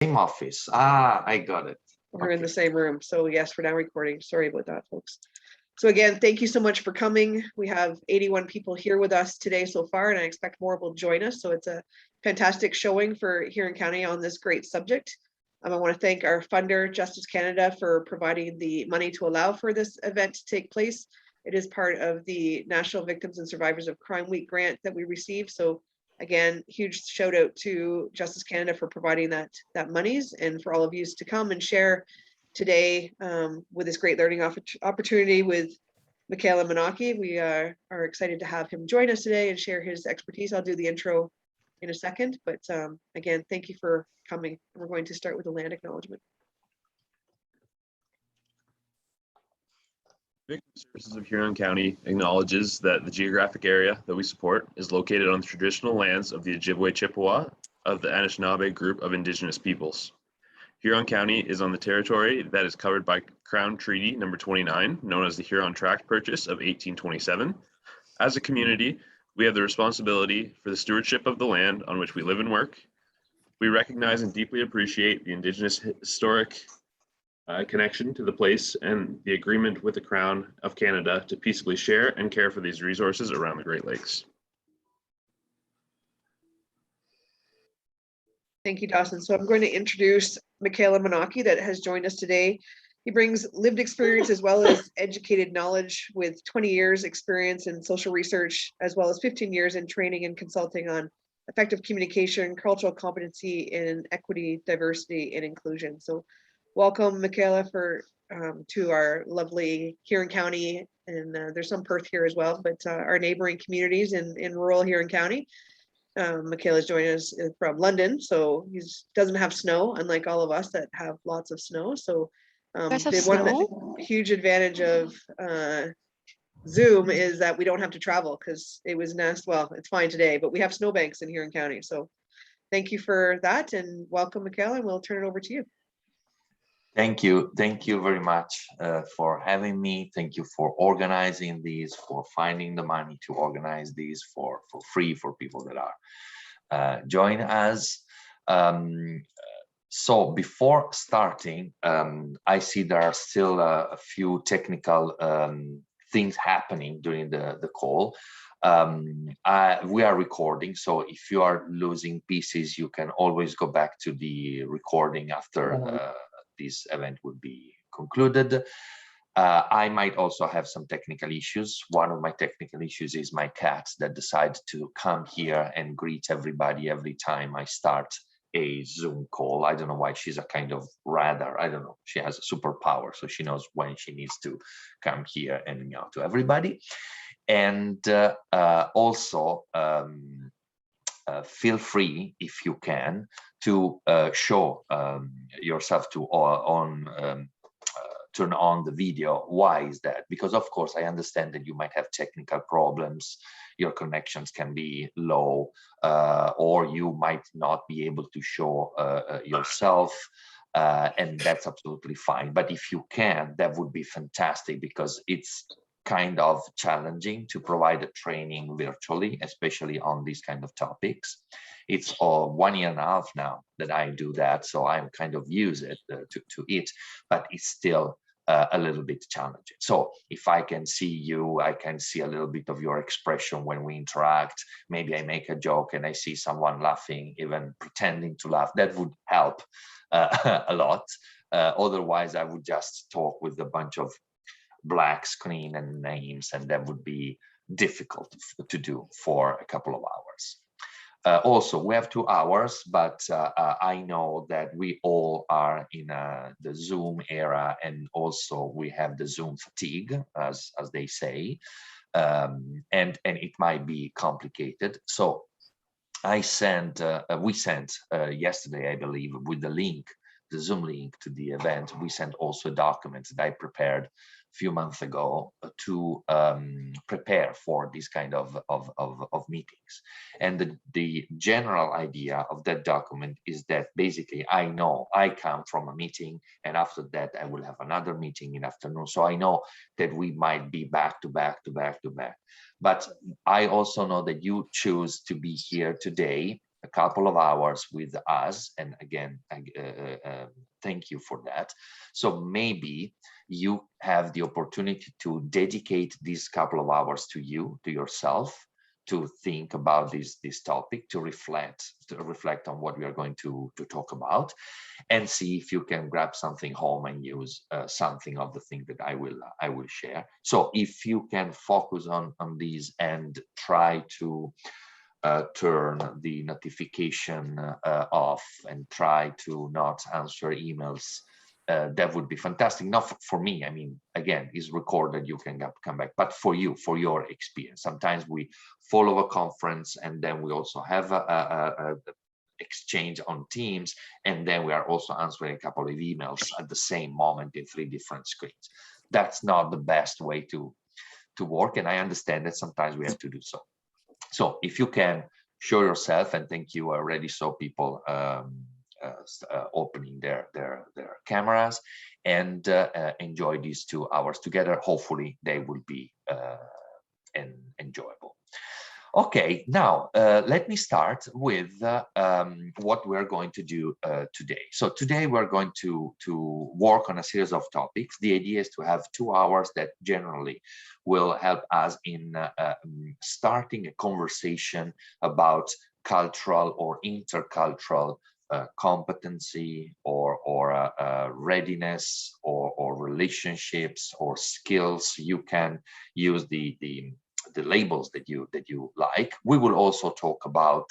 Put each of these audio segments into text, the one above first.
Same office. Ah, I got it. We're in the same room. So yes, we're now recording. Sorry about that, folks. So again, thank you so much for coming. We have 81 people here with us today so far, and I expect more will join us. So it's a fantastic showing for Huron County on this great subject. I want to thank our funder, Justice Canada, for providing the money to allow for this event to take place. It is part of the National Victims and Survivors of Crime Week grant that we received. So again, huge shout out to Justice Canada for providing that monies, and for all of you to come and share today with this great learning opportunity with Michele Manocchi. We are excited to have him join us today and share his expertise. I'll do the intro in a second, but again, thank you for coming. We're going to start with a land acknowledgement. Victim Services of Huron County acknowledges that the geographic area that we support is located on the traditional lands of the Ojibwe Chippewa of the Anishinaabe group of Indigenous peoples. Huron County is on the territory that is covered by Crown Treaty number 29, known as the Huron Tract Purchase of 1827. As a community, we have the responsibility for the stewardship of the land on which we live and work. We recognize and deeply appreciate the Indigenous historic connection to the place and the agreement with the Crown of Canada to peaceably share and care for these resources around the Great Lakes. Thank you, Dawson. So I'm going to introduce Michele Manocchi that has joined us today. He brings lived experience as well as educated knowledge with 20 years experience in social research, as well as 15 years in training and consulting on effective communication, cultural competency, and equity, diversity, and inclusion. So welcome, Michele, to our lovely Huron County, and there's some Perth here as well, but our neighboring communities in rural Huron County. Michele is joining us from London, so he doesn't have snow, unlike all of us that have lots of snow. So the huge advantage of Zoom is that we don't have to travel, because it was nice. Well, it's fine today, but we have snowbanks in Huron County. So thank you for that, and welcome, Michele, and we'll turn it over to you. Thank you very much for having me. Thank you for organizing these, for finding the money to organize these for free for people that are join us. So before starting, I see there are still a few technical things happening during the call. We are recording, so if you are losing pieces, you can always go back to the recording after this event will be concluded. I might also have some technical issues. One of my technical issues is my cat that decides to come here and greet everybody every time I start a Zoom call. I don't know why. She's a kind of radar. I don't know. She has a superpower, so she knows when she needs to come here and meow to everybody. And also, feel free, if you can, to show yourself to turn on the video. Why is that? Because of course I understand that you might have technical problems, your connections can be low, or you might not be able to show yourself, and that's absolutely fine. But if you can, that would be fantastic, because it's kind of challenging to provide a training virtually, especially on these kind of topics. It's 1 year and a half now that I do that, so I'm kind of used to it, but it's still a little bit challenging. So if I can see you, I can see a little bit of your expression when we interact. Maybe I make a joke and I see someone laughing, even pretending to laugh. That would help a lot. Otherwise, I would just talk with a bunch of black screen and names, and that would be difficult to do for a couple of hours. Also, we have 2 hours, but I know that we all are in the Zoom era, and also we have the Zoom fatigue, as they say, and it might be complicated. So we sent yesterday, I believe, with the link, the Zoom link to the event. We sent also documents that I prepared few months ago to prepare for this kind of meetings. And the general idea of that document is that basically I know I come from a meeting, and after that I will have another meeting in afternoon. So I know that we might be back to back to back to back. But I also know that you choose to be here today a couple of hours with us. And again, thank you for that. So maybe you have the opportunity to dedicate these couple of hours to you, to yourself, to think about this topic, to reflect on what we are going to talk about, and see if you can grab something home and use something of the thing that I will share. So if you can focus on these and try to turn the notification off and try to not answer emails, that would be fantastic. Not for me, I mean, again, it's recorded, you can come back, but for you, for your experience. Sometimes we follow a conference and then we also have a exchange on Teams, and then we are also answering a couple of emails at the same moment in 3 different screens. That's not the best way to work, and I understand that sometimes we have to do so. So if you can show yourself, and thank you, I already saw people opening their cameras, and enjoy these 2 hours together. Hopefully they will be enjoyable. Okay, now let me start with what we're going to do today. So today we're going to work on a series of topics. The idea is to have 2 hours that generally will help us in starting a conversation about cultural or intercultural competency or readiness or relationships or skills. You can use the labels that you like. We will also talk about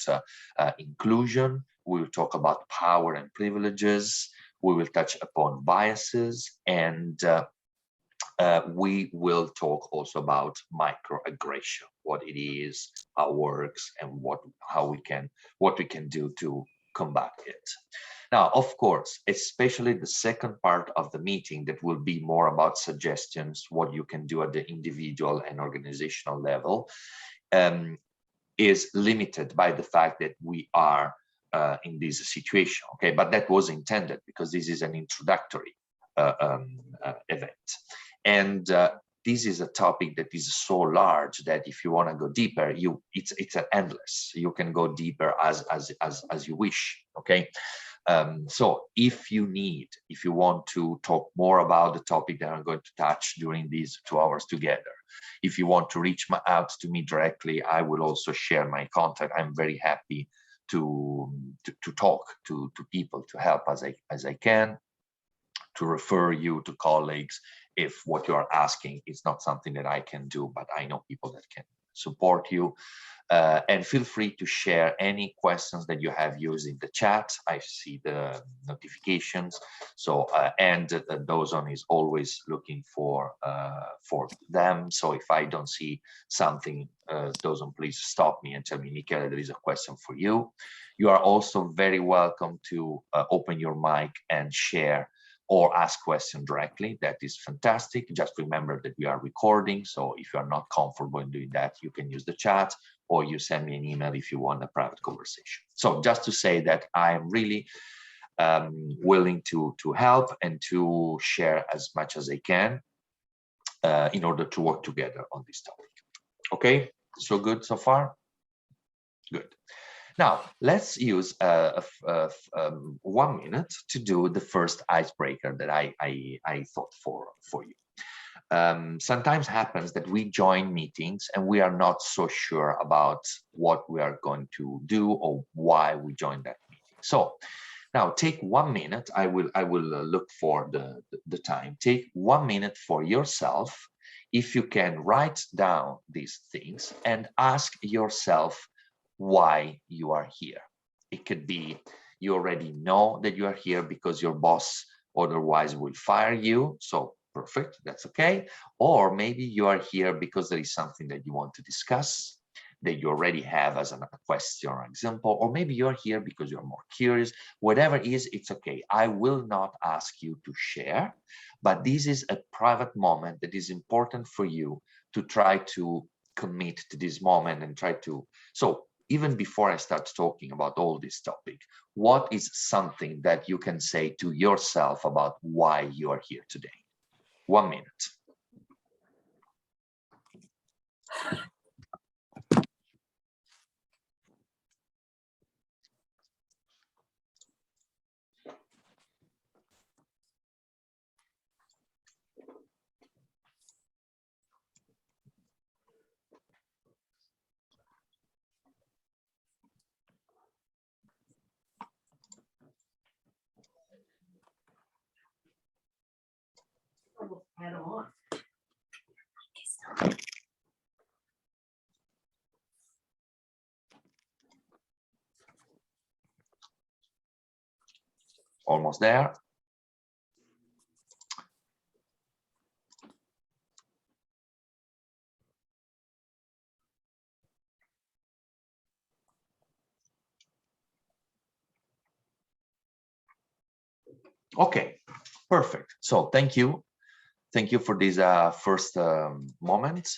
inclusion. We will talk about power and privileges. We will touch upon biases, and we will talk also about microaggression, what it is, how it works, and what we can do to combat it. Now, of course, especially the second part of the meeting that will be more about suggestions, what you can do at the individual and organizational level, is limited by the fact that we are in this situation, okay? But that was intended because this is an introductory event. And this is a topic that is so large that if you want to go deeper, it's endless. You can go deeper as you wish, okay? So if you want to talk more about the topic that I'm going to touch during these 2 hours together, if you want to reach out to me directly, I will also share my contact. I'm very happy to talk to people, to help as I can, to refer you to colleagues if what you are asking is not something that I can do, but I know people that can support you. And feel free to share any questions that you have using the chat. I see the notifications. So, and Dawson is always looking for them. So if I don't see something, Dawson, please stop me and tell me, Michele, there is a question for you. You are also very welcome to open your mic and share or ask questions directly. That is fantastic. Just remember that we are recording. So if you are not comfortable in doing that, you can use the chat, or you send me an email if you want a private conversation. So just to say that I am really willing to help and to share as much as I can in order to work together on this topic. Okay, so good so far? Good. Now, let's use 1 minute to do the first icebreaker that I thought for you. Sometimes happens that we join meetings and we are not so sure about what we are going to do or why we joined that meeting. So now take 1 minute. I will look for the time. Take 1 minute for yourself. If you can write down these things and ask yourself why you are here. It could be you already know that you are here because your boss otherwise will fire you. So perfect, that's okay. Or maybe you are here because there is something that you want to discuss that you already have as a question or example, or maybe you're here because you're more curious. Whatever it is, it's okay. I will not ask you to share, but this is a private moment that is important for you to try to commit to this moment and try to, so even before I start talking about all this topic, what is something that you can say to yourself about why you are here today? 1 minute. Almost there. Okay, perfect. So thank you. Thank you for this first moment.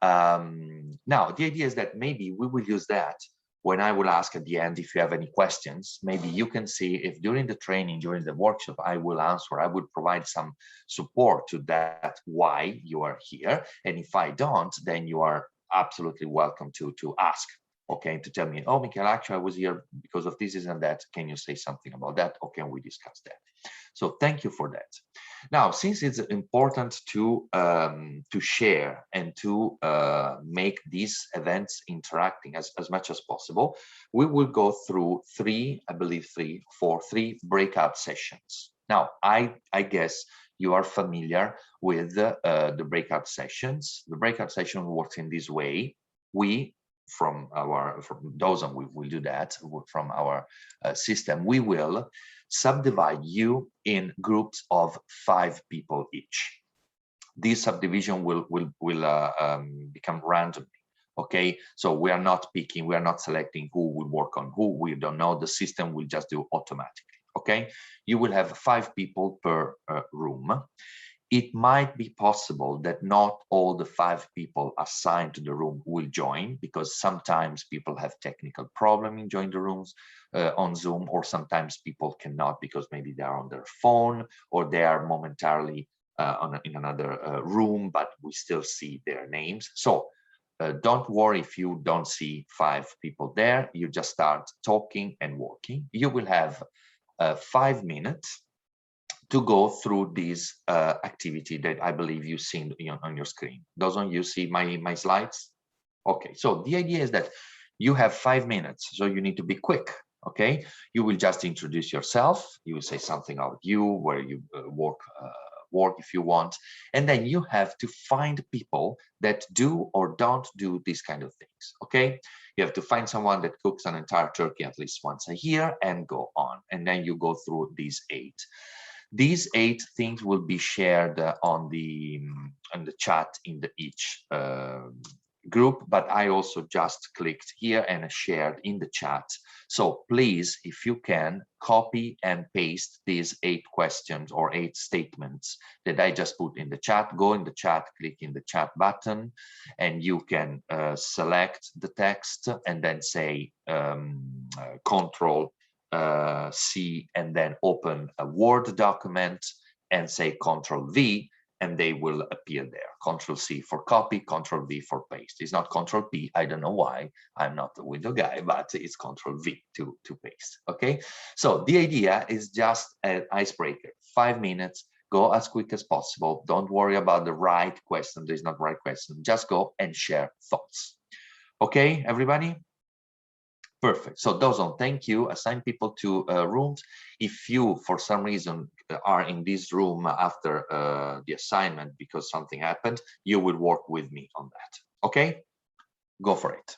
Now, the idea is that maybe we will use that when I will ask at the end if you have any questions. Maybe you can see if during the training, during the workshop, I will answer, I would provide some support to that, why you are here. And if I don't, then you are absolutely welcome to ask, okay, to tell me, oh, Michele, actually, I was here because of this and that. Can you say something about that? Or can we discuss that? So thank you for that. Now, since it's important to share and to make these events interacting as much as possible, we will go through three breakout sessions. Now, I guess you are familiar with the breakout sessions. The breakout session works in this way. From Dozan, we will do that from our system. We will subdivide you in groups of 5 people each. This subdivision will become randomly. Okay, so we are not picking, we are not selecting who will work on who. We don't know. The system will just do automatically. Okay, you will have 5 people per room. It might be possible that not all the 5 people assigned to the room will join, because sometimes people have technical problem in joining the rooms on Zoom, or sometimes people cannot because maybe they are on their phone or they are momentarily in another room, but we still see their names. So don't worry if you don't see 5 people there. You just start talking and working. You will have 5 minutes to go through this activity that I believe you've seen on your screen. Doesn't you see my slides? Okay, so the idea is that you have 5 minutes, so you need to be quick. Okay, you will just introduce yourself. You will say something about you, where you work if you want, and then you have to find people that do or don't do these kind of things. Okay, you have to find someone that cooks an entire turkey at least once a year, and go on, and then you go through these 8. These 8 things will be shared on the chat in each group, but I also just clicked here and shared in the chat. So please, if you can, copy and paste these 8 questions or 8 statements that I just put in the chat. Go in the chat, click in the chat button, and you can select the text and then say Control C, and then open a Word document and say Control V, and they will appear there. Control C for copy, Control V for paste. It's not Control P. I don't know why. I'm not a window guy, but it's Control V to paste. Okay. So the idea is just an icebreaker. 5 minutes. Go as quick as possible. Don't worry about the right question. There's not right question. Just go and share thoughts. Okay, everybody? Perfect. So Dozon, thank you. Assign people to rooms. If you, for some reason, are in this room after the assignment because something happened, you will work with me on that. Okay? Go for it.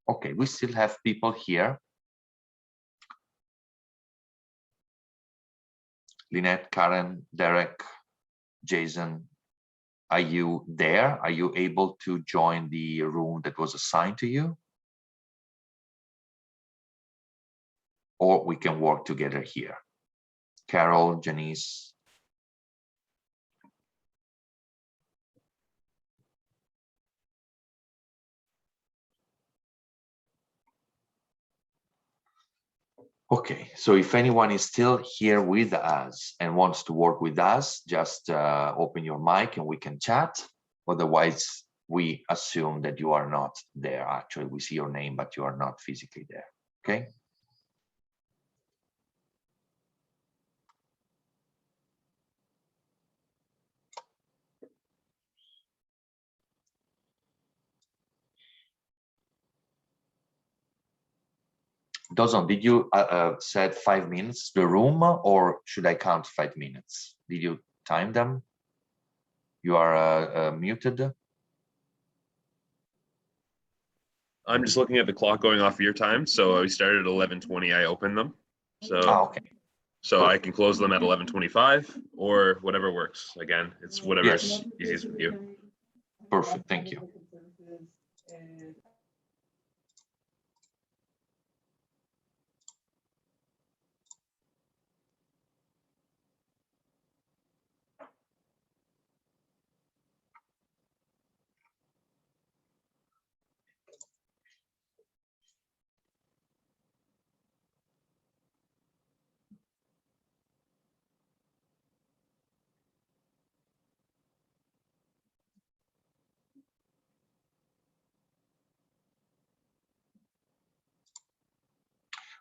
Okay, we still have people here. Lynette, Karen, Derek, Jason, are you there? Are you able to join the room that was assigned to you? Or we can work together here. Carol, Janice. Okay, so if anyone is still here with us and wants to work with us, just open your mic and we can chat. Otherwise, we assume that you are not there. Actually, we see your name, but you are not physically there. Okay. Dawson, did you set 5 minutes the room, or should I count 5 minutes? Did you time them? You are muted. I'm just looking at the clock going off your time. So we started at 11:20. I opened them. So, okay. So I can close them at 11:25 or whatever works. Again, it's whatever's easiest for you. Perfect. Thank you.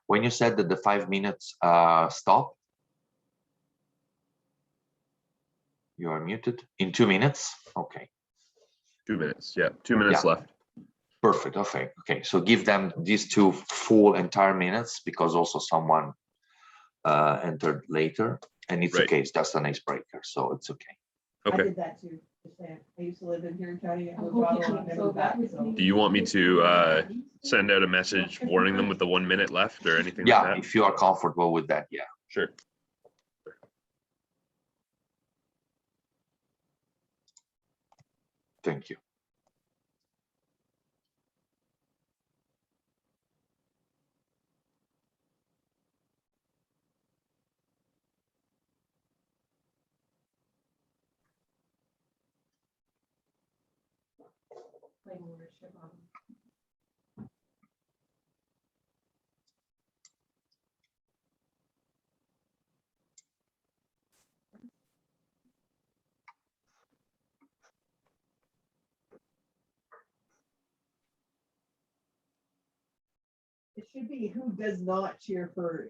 When you said that the 5 minutes stop, you are muted in 2 minutes. Okay. 2 minutes. Yeah, 2 minutes left. Perfect. Okay. Okay. So give them these 2 full entire minutes, because also someone entered later, and it's okay. It's just an icebreaker, so it's okay. Okay. I did that too. I used to live in Huron County. I moved Ottawa and I moved back. So. Do you want me to send out a message warning them with the 1 minute left or anything like that? If you are comfortable with that, yeah. Sure. Thank you. It should be who does not cheer for.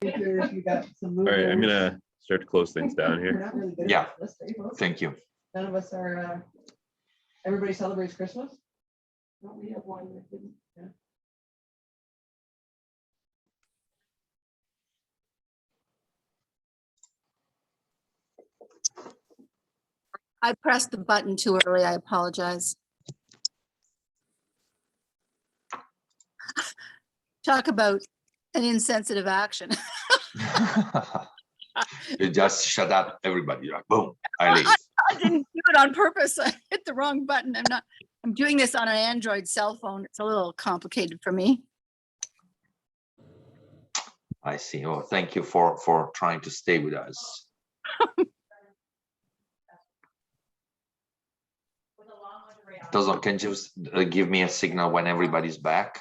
You got some All right, I'm movers. gonna start to close things down We're here. not really good at Yeah. this list, are you? Thank you. None of us are. Everybody celebrates Christmas. No, we have one that didn't. Yeah. I pressed the button too early. I apologize. Talk about an insensitive action. You just shut up, everybody. You're like, boom, I leave. I didn't do it on purpose. I hit the wrong button. I'm doing this on an Android cell phone. It's a little complicated for me. I see. Oh, thank you for trying to stay with us. Dawson, can you just give me a signal when everybody's back?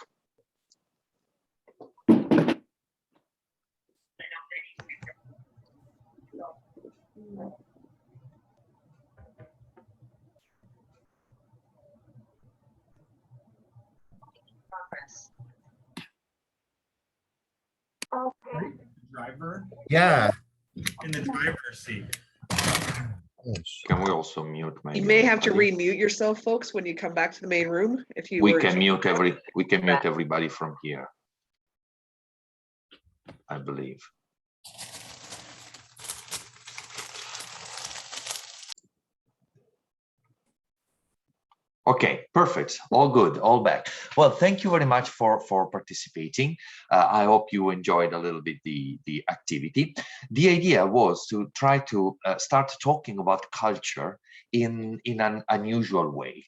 Driver Yeah. in the driver's seat. Can we also mute? You may have to remute yourself, folks, when you come back to the main room. If you We were can to- mute everybody from here, I believe. Okay, perfect. All good, all back. Well, thank you very much for participating. I hope you enjoyed a little bit the activity. The idea was to try to start talking about culture in an unusual way.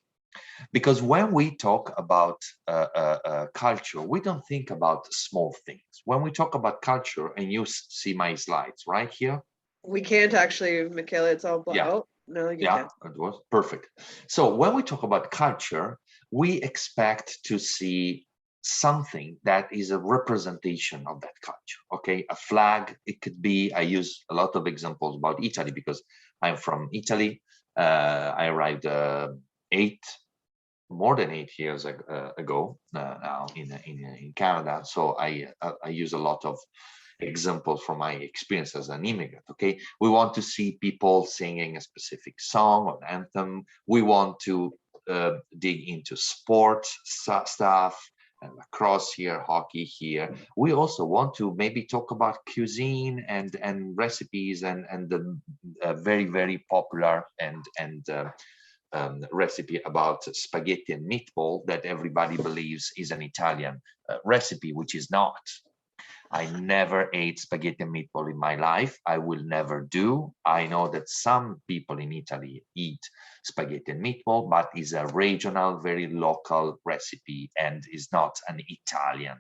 Because when we talk about culture, we don't think about small things. When we talk about culture, and you see my slides right here. We can't actually, Michele, it's all black. Yeah. Oh, no, you Yeah, can't. it was perfect. So when we talk about culture, we expect to see something that is a representation of that culture. Okay, a flag. It could be. I use a lot of examples about Italy because I'm from Italy. I arrived more than 8 years ago now in Canada. So I use a lot of examples from my experience as an immigrant. Okay, we want to see people singing a specific song or anthem. We want to dig into sports stuff and lacrosse here, hockey here. We also want to maybe talk about cuisine and recipes and the very popular and recipe about spaghetti and meatball that everybody believes is an Italian recipe, which is not. I never ate spaghetti and meatball in my life. I will never do. I know that some people in Italy eat spaghetti and meatball, but is a regional, very local recipe and is not an Italian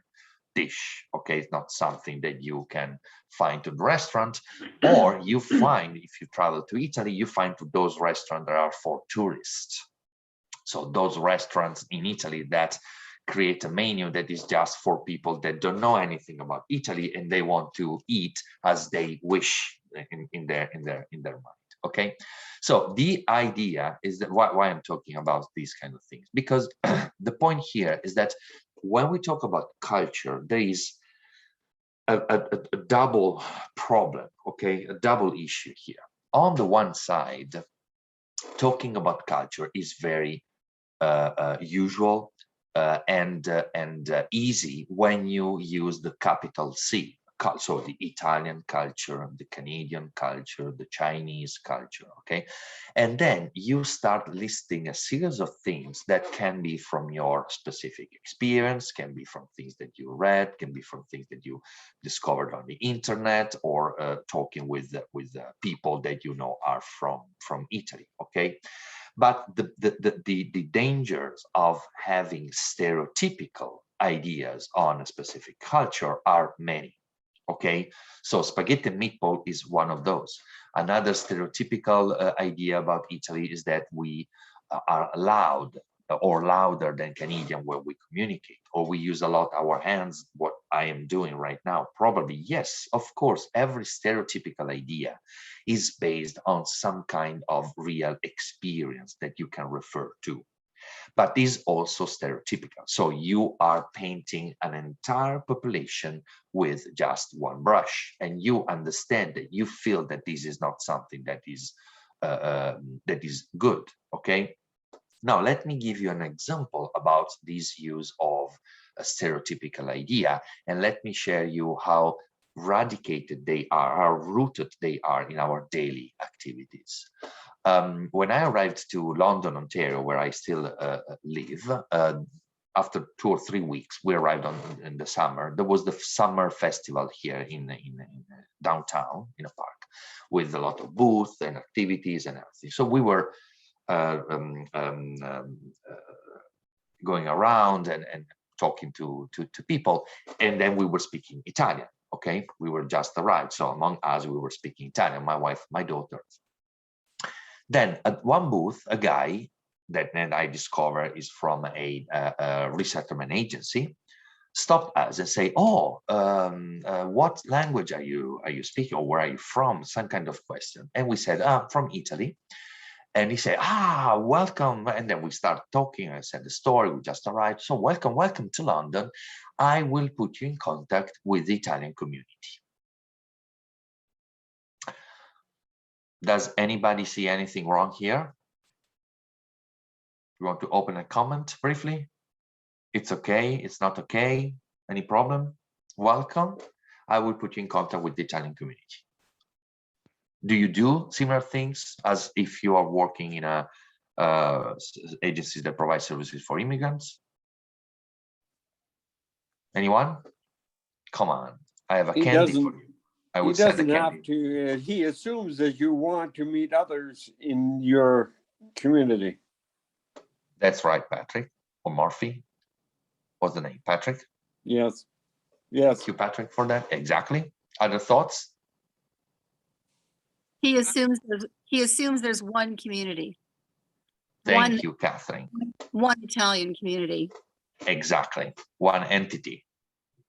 dish. Okay, it's not something that you can find to the restaurant, or you find, if you travel to Italy, you find to those restaurants that are for tourists. So those restaurants in Italy that create a menu that is just for people that don't know anything about Italy and they want to eat as they wish in their mind. Okay, so the idea is that why I'm talking about these kind of things, because the point here is that when we talk about culture, there is a double problem, okay, a double issue here. On the one side, talking about culture is very usual and easy when you use the capital C. So the Italian culture, the Canadian culture, the Chinese culture, okay? And then you start listing a series of things that can be from your specific experience, can be from things that you read, can be from things that you discovered on the internet, or talking with people that you know are from Italy, okay? But the dangers of having stereotypical ideas on a specific culture are many. Okay, so spaghetti and meatball is one of those. Another stereotypical idea about Italy is that we are loud or louder than Canadian when we communicate, or we use a lot our hands, what I am doing right now. Probably, yes, of course, every stereotypical idea is based on some kind of real experience that you can refer to, but is also stereotypical. So you are painting an entire population with just one brush, and you understand that you feel that this is not something that is good. Okay. Now let me give you an example about this use of a stereotypical idea, and let me share you how radicated they are, how rooted they are in our daily activities. When I arrived to London, Ontario, where I still live, after 2 or 3 weeks, we arrived in the summer. There was the summer festival here in downtown in a park with a lot of booths and activities and everything. So we were going around and talking to people, and then we were speaking Italian. Okay, we were just arrived, so among us we were speaking Italian, my wife, my daughter. Then at one booth, a guy that then I discover is from a resettlement agency stopped us and say, "Oh, what language are you speaking, or where are you from?" Some kind of question, and we said, "From Italy." And he said, welcome. And then we start talking. I said the story, we just arrived. So welcome to London. I will put you in contact with the Italian community. Does anybody see anything wrong here? You want to open a comment briefly? It's okay, it's not okay. Any problem? Welcome. I will put you in contact with the Italian community. Do you do similar things as if you are working in a agencies that provide services for immigrants? Anyone? Come on, I have a candy for you. I will send a candy. He doesn't have to. He assumes that you want to meet others in your community. That's right, Patrick, or Murphy. What's the name, Patrick? Yes. Yes. Thank you, Patrick, for that. Exactly. Other thoughts? He assumes there's one community. Thank you, Catherine. One Italian community. Exactly. One entity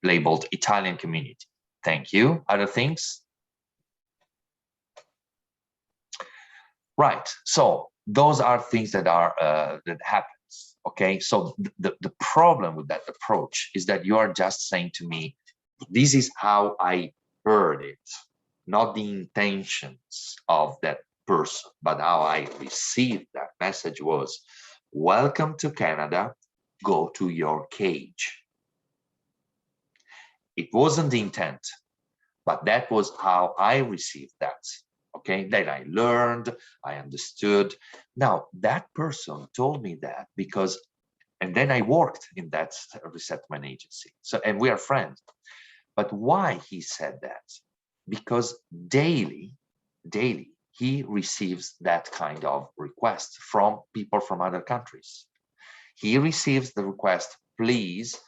labeled Italian community. Thank you. Other things? Right. So those are things that are that happens. Okay. So the problem with that approach is that you are just saying to me, this is how I heard it, not the intentions of that person, but how I received that message was, welcome to Canada, go to your cage. It wasn't the intent, but that was how I received that. Okay, then I learned, I understood. Now, that person told me that because, and then I worked in that resettlement agency. So, and we are friends. But why he said that? Because daily, he receives that kind of request from people from other countries. He receives the request, please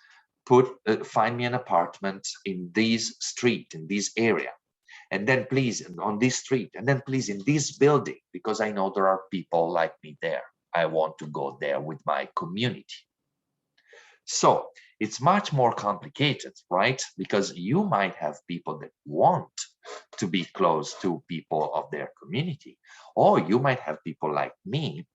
find me an apartment in this street, in this area. And then please on this street, and then please in this building, because I know there are people like me there. I want to go there with my community. So it's much more complicated, right? Because you might have people that want to be close to people of their community, or you might have people like me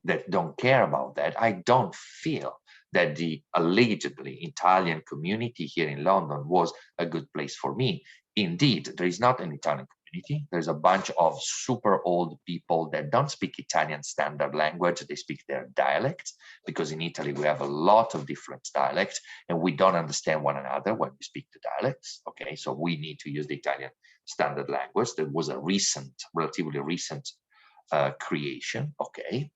that don't care about that. I don't feel that the allegedly Italian community here in London was a good place for me. Indeed, there is not an Italian community. There's a bunch of super old people that don't speak Italian standard language. They speak their dialect, because in Italy we have a lot of different dialects and we don't understand one another when we speak the dialects. Okay, so we need to use the Italian standard language. That was a relatively recent creation. Okay.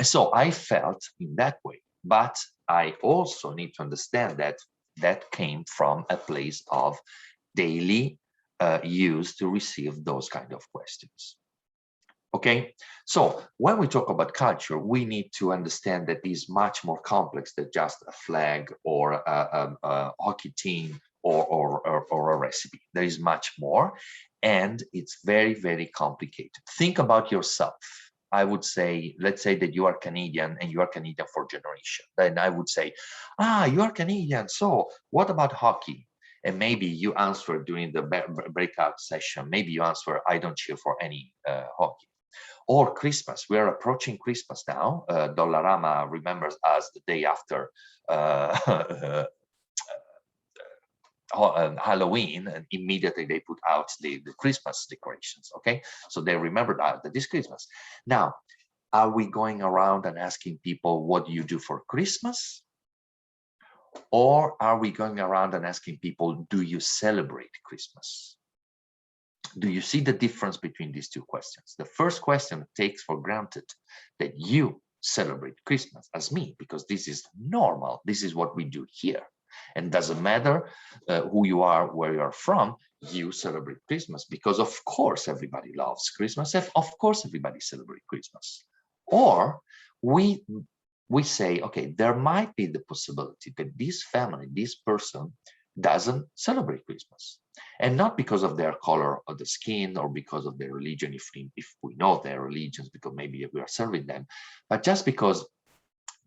So I felt in that way, but I also need to understand that that came from a place of daily use to receive those kind of questions. Okay, so when we talk about culture, we need to understand that it is much more complex than just a flag or a hockey team or a recipe. There is much more, and it's very, very complicated. Think about yourself. I would say, let's say that you are Canadian and you are Canadian for generation. Then I would say, you are Canadian, so what about hockey? And maybe you answer during the breakout session, maybe you answer, I don't cheer for any hockey. Or Christmas, we're approaching Christmas now. Dollarama remembers us the day after Halloween, and immediately they put out the Christmas decorations. Okay, so they remembered that this Christmas. Now, are we going around and asking people, what do you do for Christmas? Or are we going around and asking people, do you celebrate Christmas? Do you see the difference between these two questions? The first question takes for granted that you celebrate Christmas as me, because this is normal. This is what we do here. And doesn't matter who you are, where you are from, you celebrate Christmas, because of course everybody loves Christmas. Of course everybody celebrates Christmas. Or we say, okay, there might be the possibility that this family, this person doesn't celebrate Christmas. And not because of their color of the skin or because of their religion, if we know their religions, because maybe we are serving them, but just because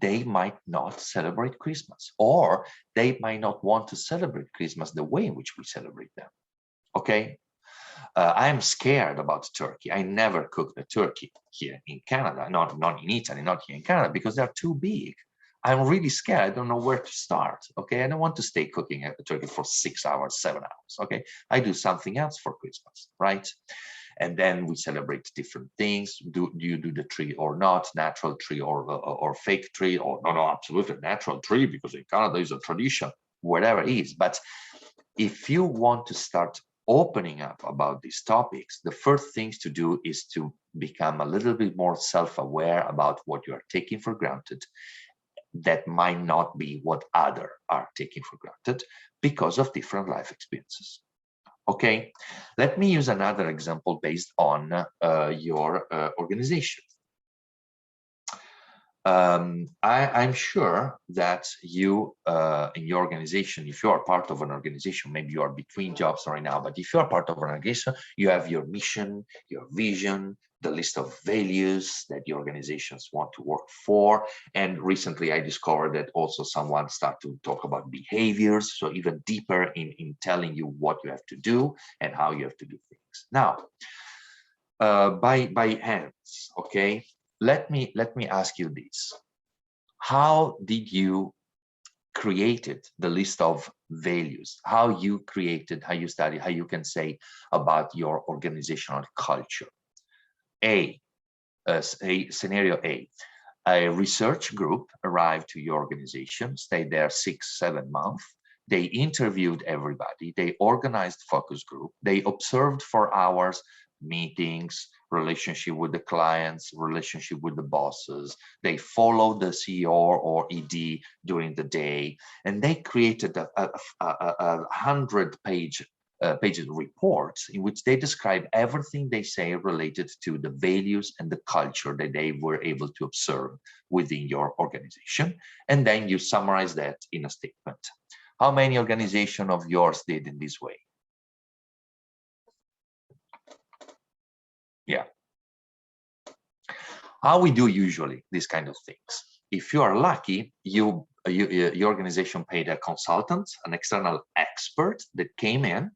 they might not celebrate Christmas, or they might not want to celebrate Christmas the way in which we celebrate them. Okay, I'm scared about turkey. I never cooked a turkey here in Canada, not in Italy, not here in Canada, because they're too big. I'm really scared. I don't know where to start. Okay, I don't want to stay cooking a turkey for 6 hours, 7 hours. Okay, I do something else for Christmas, right? And then we celebrate different things. Do you do the tree or not? Natural tree or fake tree? Or no, absolutely natural tree, because in Canada is a tradition, whatever it is. But if you want to start opening up about these topics, the first things to do is to become a little bit more self-aware about what you are taking for granted. That might not be what others are taking for granted because of different life experiences. Okay, let me use another example based on your organization. I'm sure that you, in your organization, if you are part of an organization, maybe you are between jobs right now, but if you are part of an organization, you have your mission, your vision, the list of values that the organizations want to work for. And recently I discovered that also someone started to talk about behaviors, so even deeper in telling you what you have to do and how you have to do things. Now, by hands, okay? Let me ask you this. How did you created the list of values? How you created, how you study, how you can say about your organizational culture? Scenario A research group arrived to your organization, stayed there 6-7 months. They interviewed everybody. They organized focus group. They observed for hours meetings, relationship with the clients, relationship with the bosses. They followed the CEO or ED during the day, and they created a 100-page pages reports in which they describe everything they say related to the values and the culture that they were able to observe within your organization. And then you summarize that in a statement. How many organizations of yours did in this way? Yeah. How we do usually these kind of things? If you are lucky, your organization paid a consultant, an external expert that came in,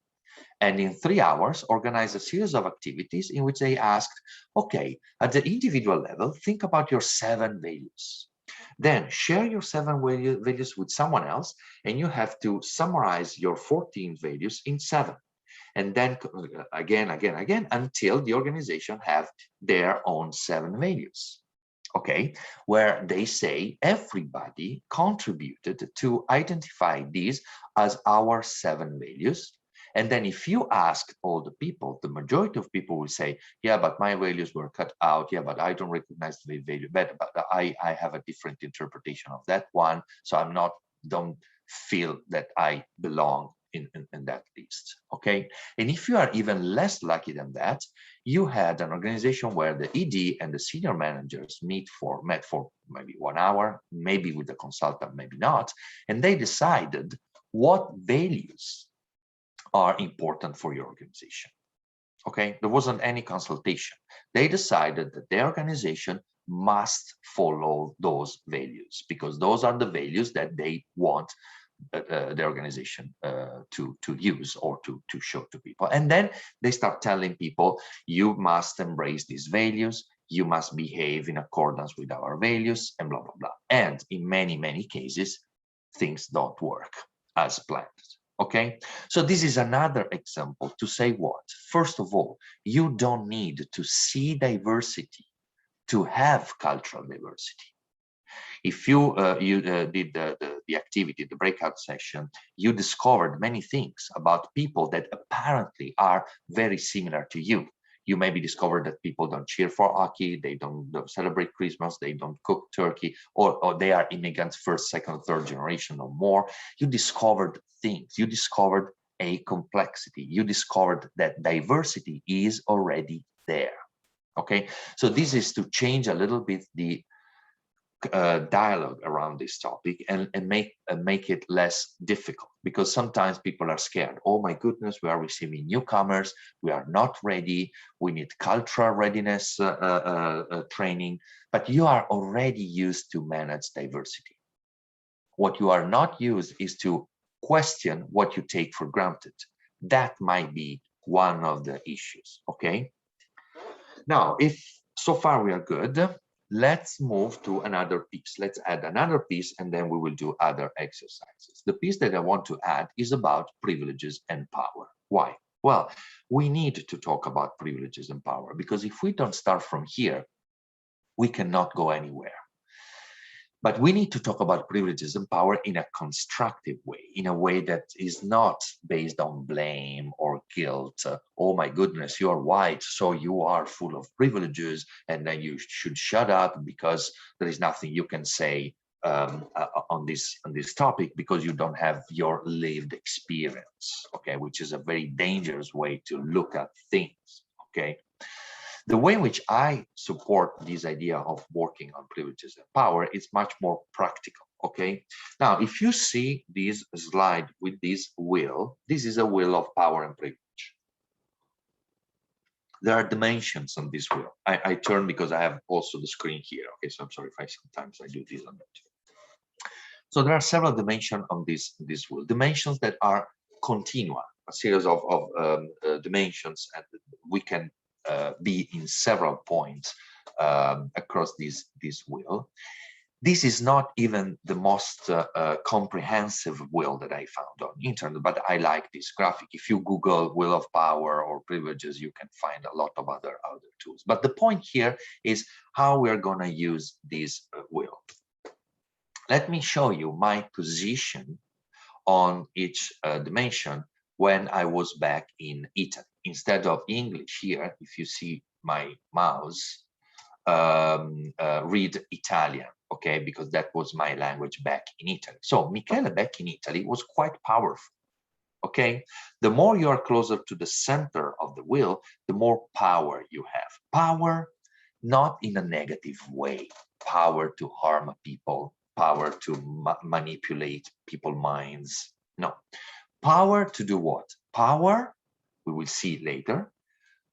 and in 3 hours organized a series of activities in which they asked, okay, at the individual level, think about your 7 values. Then share your 7 values with someone else, and you have to summarize your 14 values in 7. And then again, until the organization have their own 7 values. Okay, where they say everybody contributed to identify these as our 7 values. And then if you ask all the people, the majority of people will say, yeah, but my values were cut out. Yeah, but I don't recognize the value, but I have a different interpretation of that one. So don't feel that I belong in that list. Okay, and if you are even less lucky than that, you had an organization where the ED and the senior managers met for maybe 1 hour, maybe with the consultant, maybe not, and they decided what values are important for your organization. Okay, there wasn't any consultation. They decided that their organization must follow those values because those are the values that they want the organization to use or to show to people. And then they start telling people, you must embrace these values, you must behave in accordance with our values, and blah, blah, blah. And in many cases, things don't work as planned. Okay, so this is another example to say what? First of all, you don't need to see diversity to have cultural diversity. If you did the activity, the breakout session, you discovered many things about people that apparently are very similar to you. You maybe discovered that people don't cheer for hockey, they don't celebrate Christmas, they don't cook turkey, or they are immigrants first, second, third generation or more. You discovered things, you discovered a complexity, you discovered that diversity is already there. Okay, so this is to change a little bit the dialogue around this topic and make it less difficult, because sometimes people are scared. Oh my goodness, we are receiving newcomers, we are not ready, we need cultural readiness training, but you are already used to manage diversity. What you are not used is to question what you take for granted. That might be one of the issues. Okay, now if so far we are good, let's move to another piece. Let's add another piece, and then we will do other exercises. The piece that I want to add is about privileges and power. Why? Well, we need to talk about privileges and power, because if we don't start from here, we cannot go anywhere. But we need to talk about privileges and power in a constructive way, in a way that is not based on blame or guilt. Oh my goodness, you're white, so you are full of privileges, and then you should shut up because there is nothing you can say on this topic because you don't have your lived experience. Okay, which is a very dangerous way to look at things. Okay. The way in which I support this idea of working on privileges and power is much more practical, okay? Now, if you see this slide with this wheel, this is a wheel of power and privilege. There are dimensions on this wheel. I turn because I have also the screen here, okay? So I'm sorry if sometimes I do this on that. So there are several dimensions on this wheel, dimensions that are continua, a series of dimensions, and we can be in several points across this wheel. This is not even the most comprehensive wheel that I found on internet, but I like this graphic. If you Google wheel of power or privileges, you can find a lot of other tools. But the point here is how we're going to use this wheel. Let me show you my position on each dimension when I was back in Italy. Instead of English here, if you see my mouse, read Italian, okay, because that was my language back in Italy. So Michele back in Italy was quite powerful, okay? The more you are closer to the center of the wheel, the more power you have. Power, not in a negative way, power to harm people, power to manipulate people's minds. No, power to do what? Power, we will see later,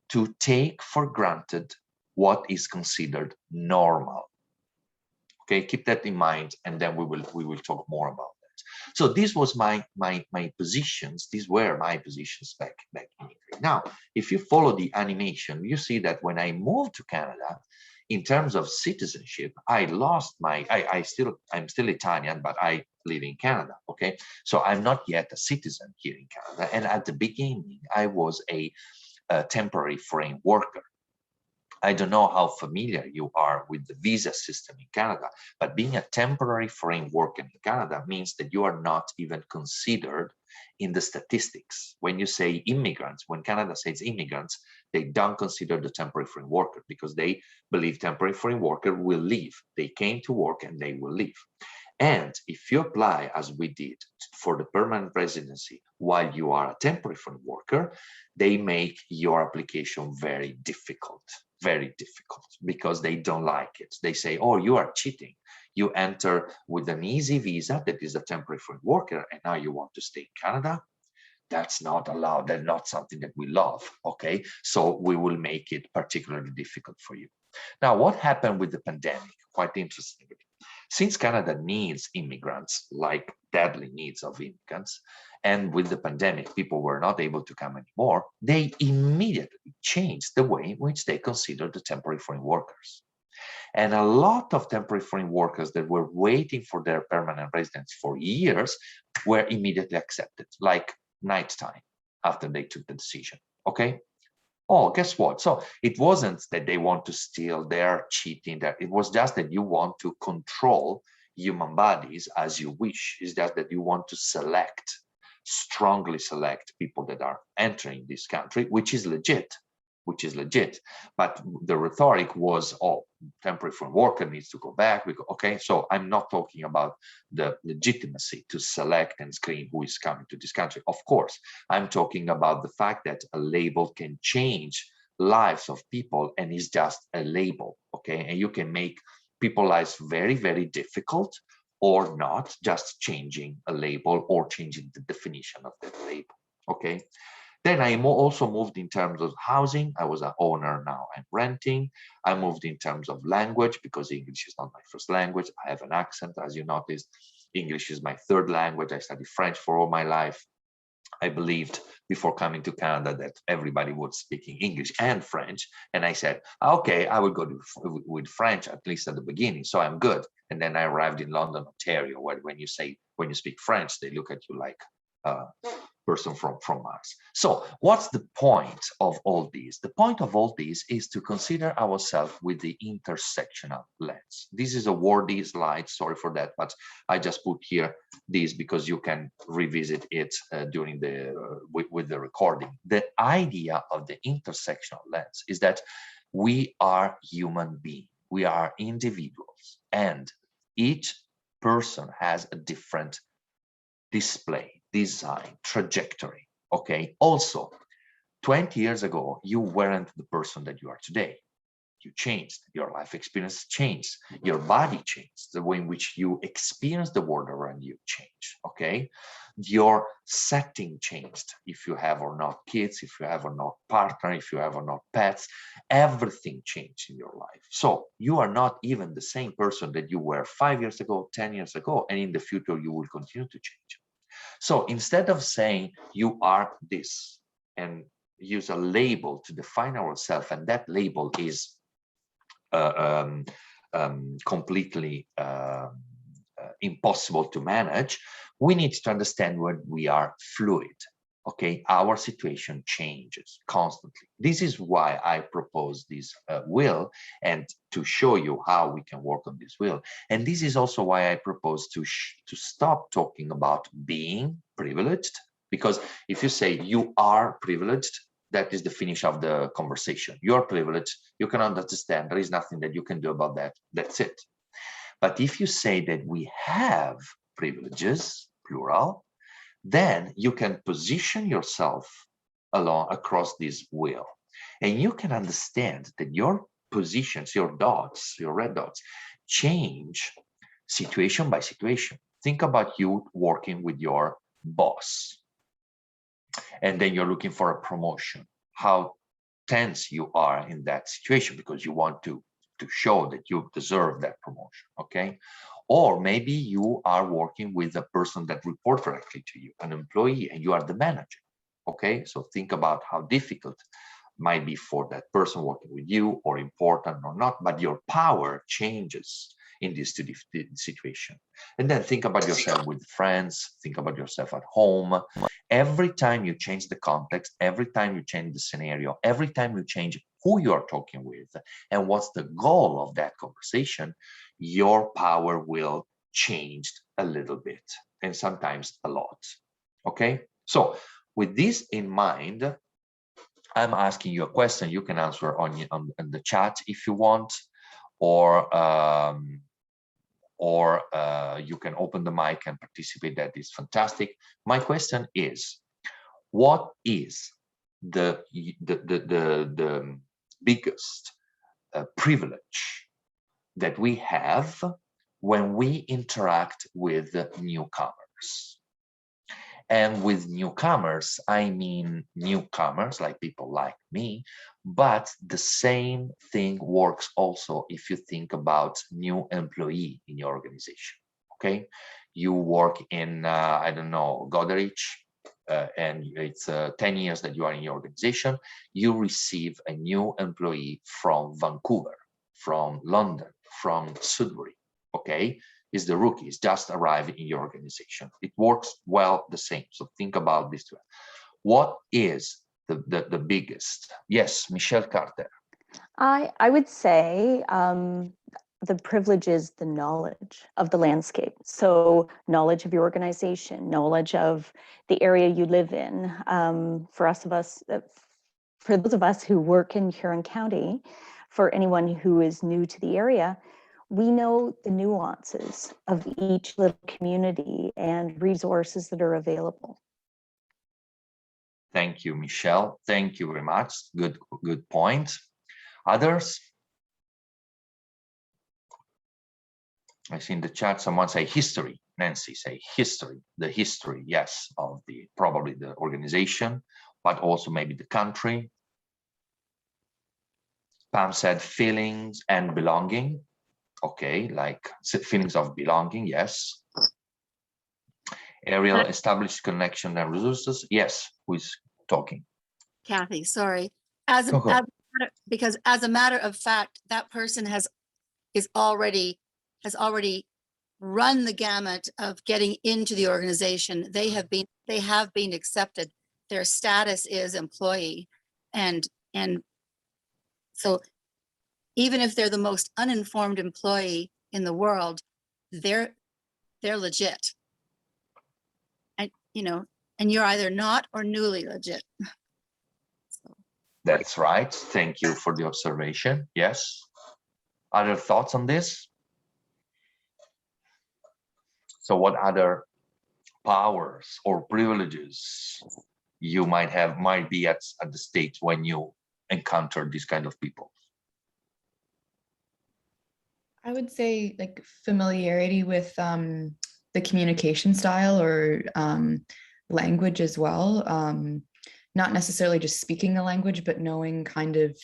to take for granted what is considered normal. Okay, keep that in mind, and then we will talk more about that. So this was my positions. These were my positions back in Italy. Now, if you follow the animation, you see that when I moved to Canada, in terms of citizenship, I lost my. I'm still Italian, but I live in Canada. Okay, so I'm not yet a citizen here in Canada. And at the beginning, I was a temporary foreign worker. I don't know how familiar you are with the visa system in Canada, but being a temporary foreign worker in Canada means that you are not even considered in the statistics. When you say immigrants, when Canada says immigrants, they don't consider the temporary foreign worker because they believe temporary foreign worker will leave. They came to work and they will leave. And if you apply, as we did, for the permanent residency while you are a temporary foreign worker, they make your application very difficult, because they don't like it. They say, oh, you are cheating. You enter with an easy visa that is a temporary foreign worker, and now you want to stay in Canada? That's not allowed. That's not something that we love, okay? So we will make it particularly difficult for you. Now, what happened with the pandemic? Quite interesting. Since Canada needs immigrants, like deadly needs of immigrants, and with the pandemic, people were not able to come anymore, they immediately changed the way in which they consider the temporary foreign workers. And a lot of temporary foreign workers that were waiting for their permanent residence for years were immediately accepted, like nighttime after they took the decision, okay? Oh, guess what? So it wasn't that they want to steal, they're cheating, that it was just that you want to control human bodies as you wish. It's just that you want to select, strongly select people that are entering this country, which is legit. But the rhetoric was, oh, temporary foreign worker needs to go back. Okay, so I'm not talking about the legitimacy to select and screen who is coming to this country. Of course, I'm talking about the fact that a label can change lives of people and is just a label, okay? And you can make people's lives very, very difficult or not, just changing a label or changing the definition of that label, okay? Then I also moved in terms of housing. I was an owner, now I'm renting. I moved in terms of language because English is not my first language. I have an accent, as you noticed. English is my third language. I studied French for all my life. I believed before coming to Canada that everybody was speaking English and French. And I said, okay, I will go with French, at least at the beginning, so I'm good. And then I arrived in London, Ontario, where when you speak French, they look at you like person from Mars. So what's the point of all these? The point of all these is to consider ourselves with the intersectional lens. This is a wordy slide, sorry for that, but I just put here this because you can revisit it during with the recording. The idea of the intersectional lens is that we are human beings, we are individuals, and each person has a different display, design, trajectory, okay? Also, 20 years ago, you weren't the person that you are today. you changed, your life experience changed, your body changed, the way in which you experience the world around you changed, okay? Your setting changed, if you have or not kids, if you have or not partner, if you have or not pets, everything changed in your life. So you are not even the same person that you were 5 years ago, 10 years ago, and in the future you will continue to change. So instead of saying you are this and use a label to define ourselves, and that label is completely impossible to manage, we need to understand when we are fluid. Okay, our situation changes constantly. This is why I propose this wheel, and to show you how we can work on this wheel. And this is also why I propose to stop talking about being privileged, because if you say you are privileged, that is the finish of the conversation. You're privileged, you cannot understand, there is nothing that you can do about that, that's it. But if you say that we have privileges, plural, then you can position yourself along across this wheel, and you can understand that your positions, your dots, your red dots, change situation by situation. Think about you working with your boss, and then you're looking for a promotion. How tense you are in that situation because you want to show that you deserve that promotion, okay? Or maybe you are working with a person that reports directly to you, an employee, and you are the manager, okay? So think about how difficult it might be for that person working with you, or important or not, but your power changes in this situation. And then think about yourself with friends, think about yourself at home. Every time you change the context, every time you change the scenario, every time you change who you are talking with and what's the goal of that conversation, your power will change a little bit, and sometimes a lot, okay? So with this in mind, I'm asking you a question. You can answer on the chat if you want, or you can open the mic and participate. That is fantastic. My question is, what is the biggest privilege that we have when we interact with newcomers? And with newcomers, I mean newcomers, like people like me, but the same thing works also if you think about new employee in your organization, okay? You work in, I don't know, Goderich, and it's 10 years that you are in your organization, you receive a new employee from Vancouver, from London, from Sudbury, okay? Is the rookie, is just arriving in your organization. It works well the same. So think about this. What is the biggest? Yes, Michele Carter. I would say the privilege is the knowledge of the landscape. So knowledge of your organization, knowledge of the area you live in. For those of us who work in Huron County, for anyone who is new to the area, we know the nuances of each little community and resources that are available. Thank you, Michele. Thank you very much. Good point. Others? I see in the chat someone say history. Nancy say history. The history, yes, of probably the organization, but also maybe the country. Pam said feelings and belonging. Okay, like feelings of belonging, yes. Ariel, established connection and resources. Yes, who is talking? Kathy, sorry. Because as a matter of fact, that person has already run the gamut of getting into the organization. They have been accepted. Their status is employee, and so even if they're the most uninformed employee in the world, they're legit. And and you're either not or newly legit. So. That's right. Thank you for the observation. Yes. Other thoughts on this? So what other powers or privileges you might be at the stage when you encounter these kind of people? I would say like familiarity with the communication style or language as well. Not necessarily just speaking the language, but knowing kind of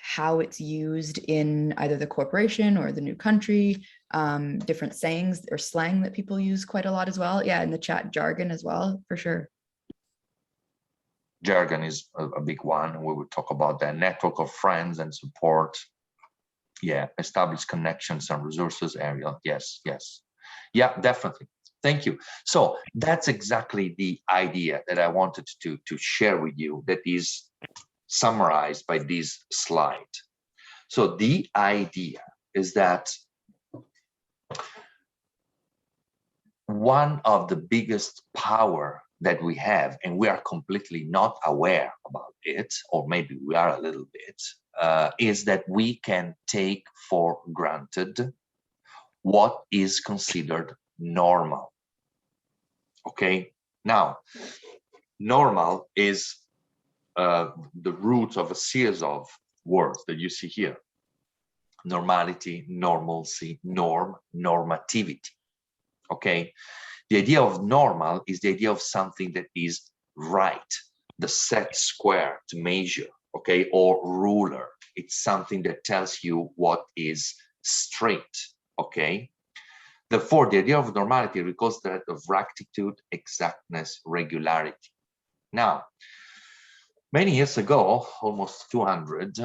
how it's used in either the corporation or the new country, different sayings or slang that people use quite a lot as well. Yeah, in the chat jargon as well, for sure. Jargon is a big one. We will talk about that. Network of friends and support. Yeah, establish connections and resources area. Yes, yes. Yeah, definitely. Thank you. So that's exactly the idea that I wanted to share with you, that is summarized by this slide. So the idea is that one of the biggest power that we have, and we are completely not aware about it, or maybe we are a little bit, is that we can take for granted what is considered normal. Okay, now normal is the root of a series of words that you see here: normality, normalcy, norm, normativity. Okay, the idea of normal is the idea of something that is right, the set square to measure, okay, or ruler. It's something that tells you what is straight, okay. Therefore, the idea of normality recalls that of rectitude, exactness, regularity. Now, many years ago, almost 200,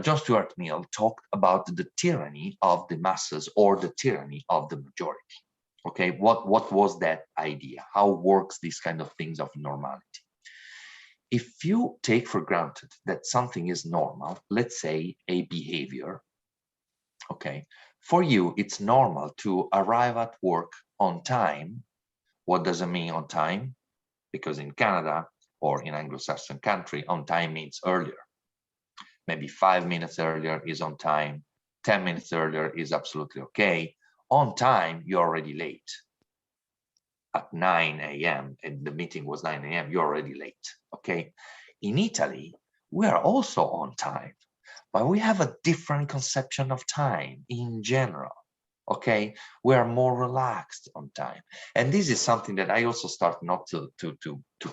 John Stuart Mill talked about the tyranny of the masses, or the tyranny of the majority. Okay, what was that idea? How works these kind of things of normality? If you take for granted that something is normal, let's say a behavior, okay, for you it's normal to arrive at work on time. What does it mean on time? Because in Canada or in Anglo-Saxon country, on time means earlier. Maybe 5 minutes earlier is on time, 10 minutes earlier is absolutely okay. On time, you're already late. At 9 a.m., and the meeting was 9 a.m., you're already late, okay? In Italy, we are also on time, but we have a different conception of time in general, okay? We are more relaxed on time. And this is something that I also start not to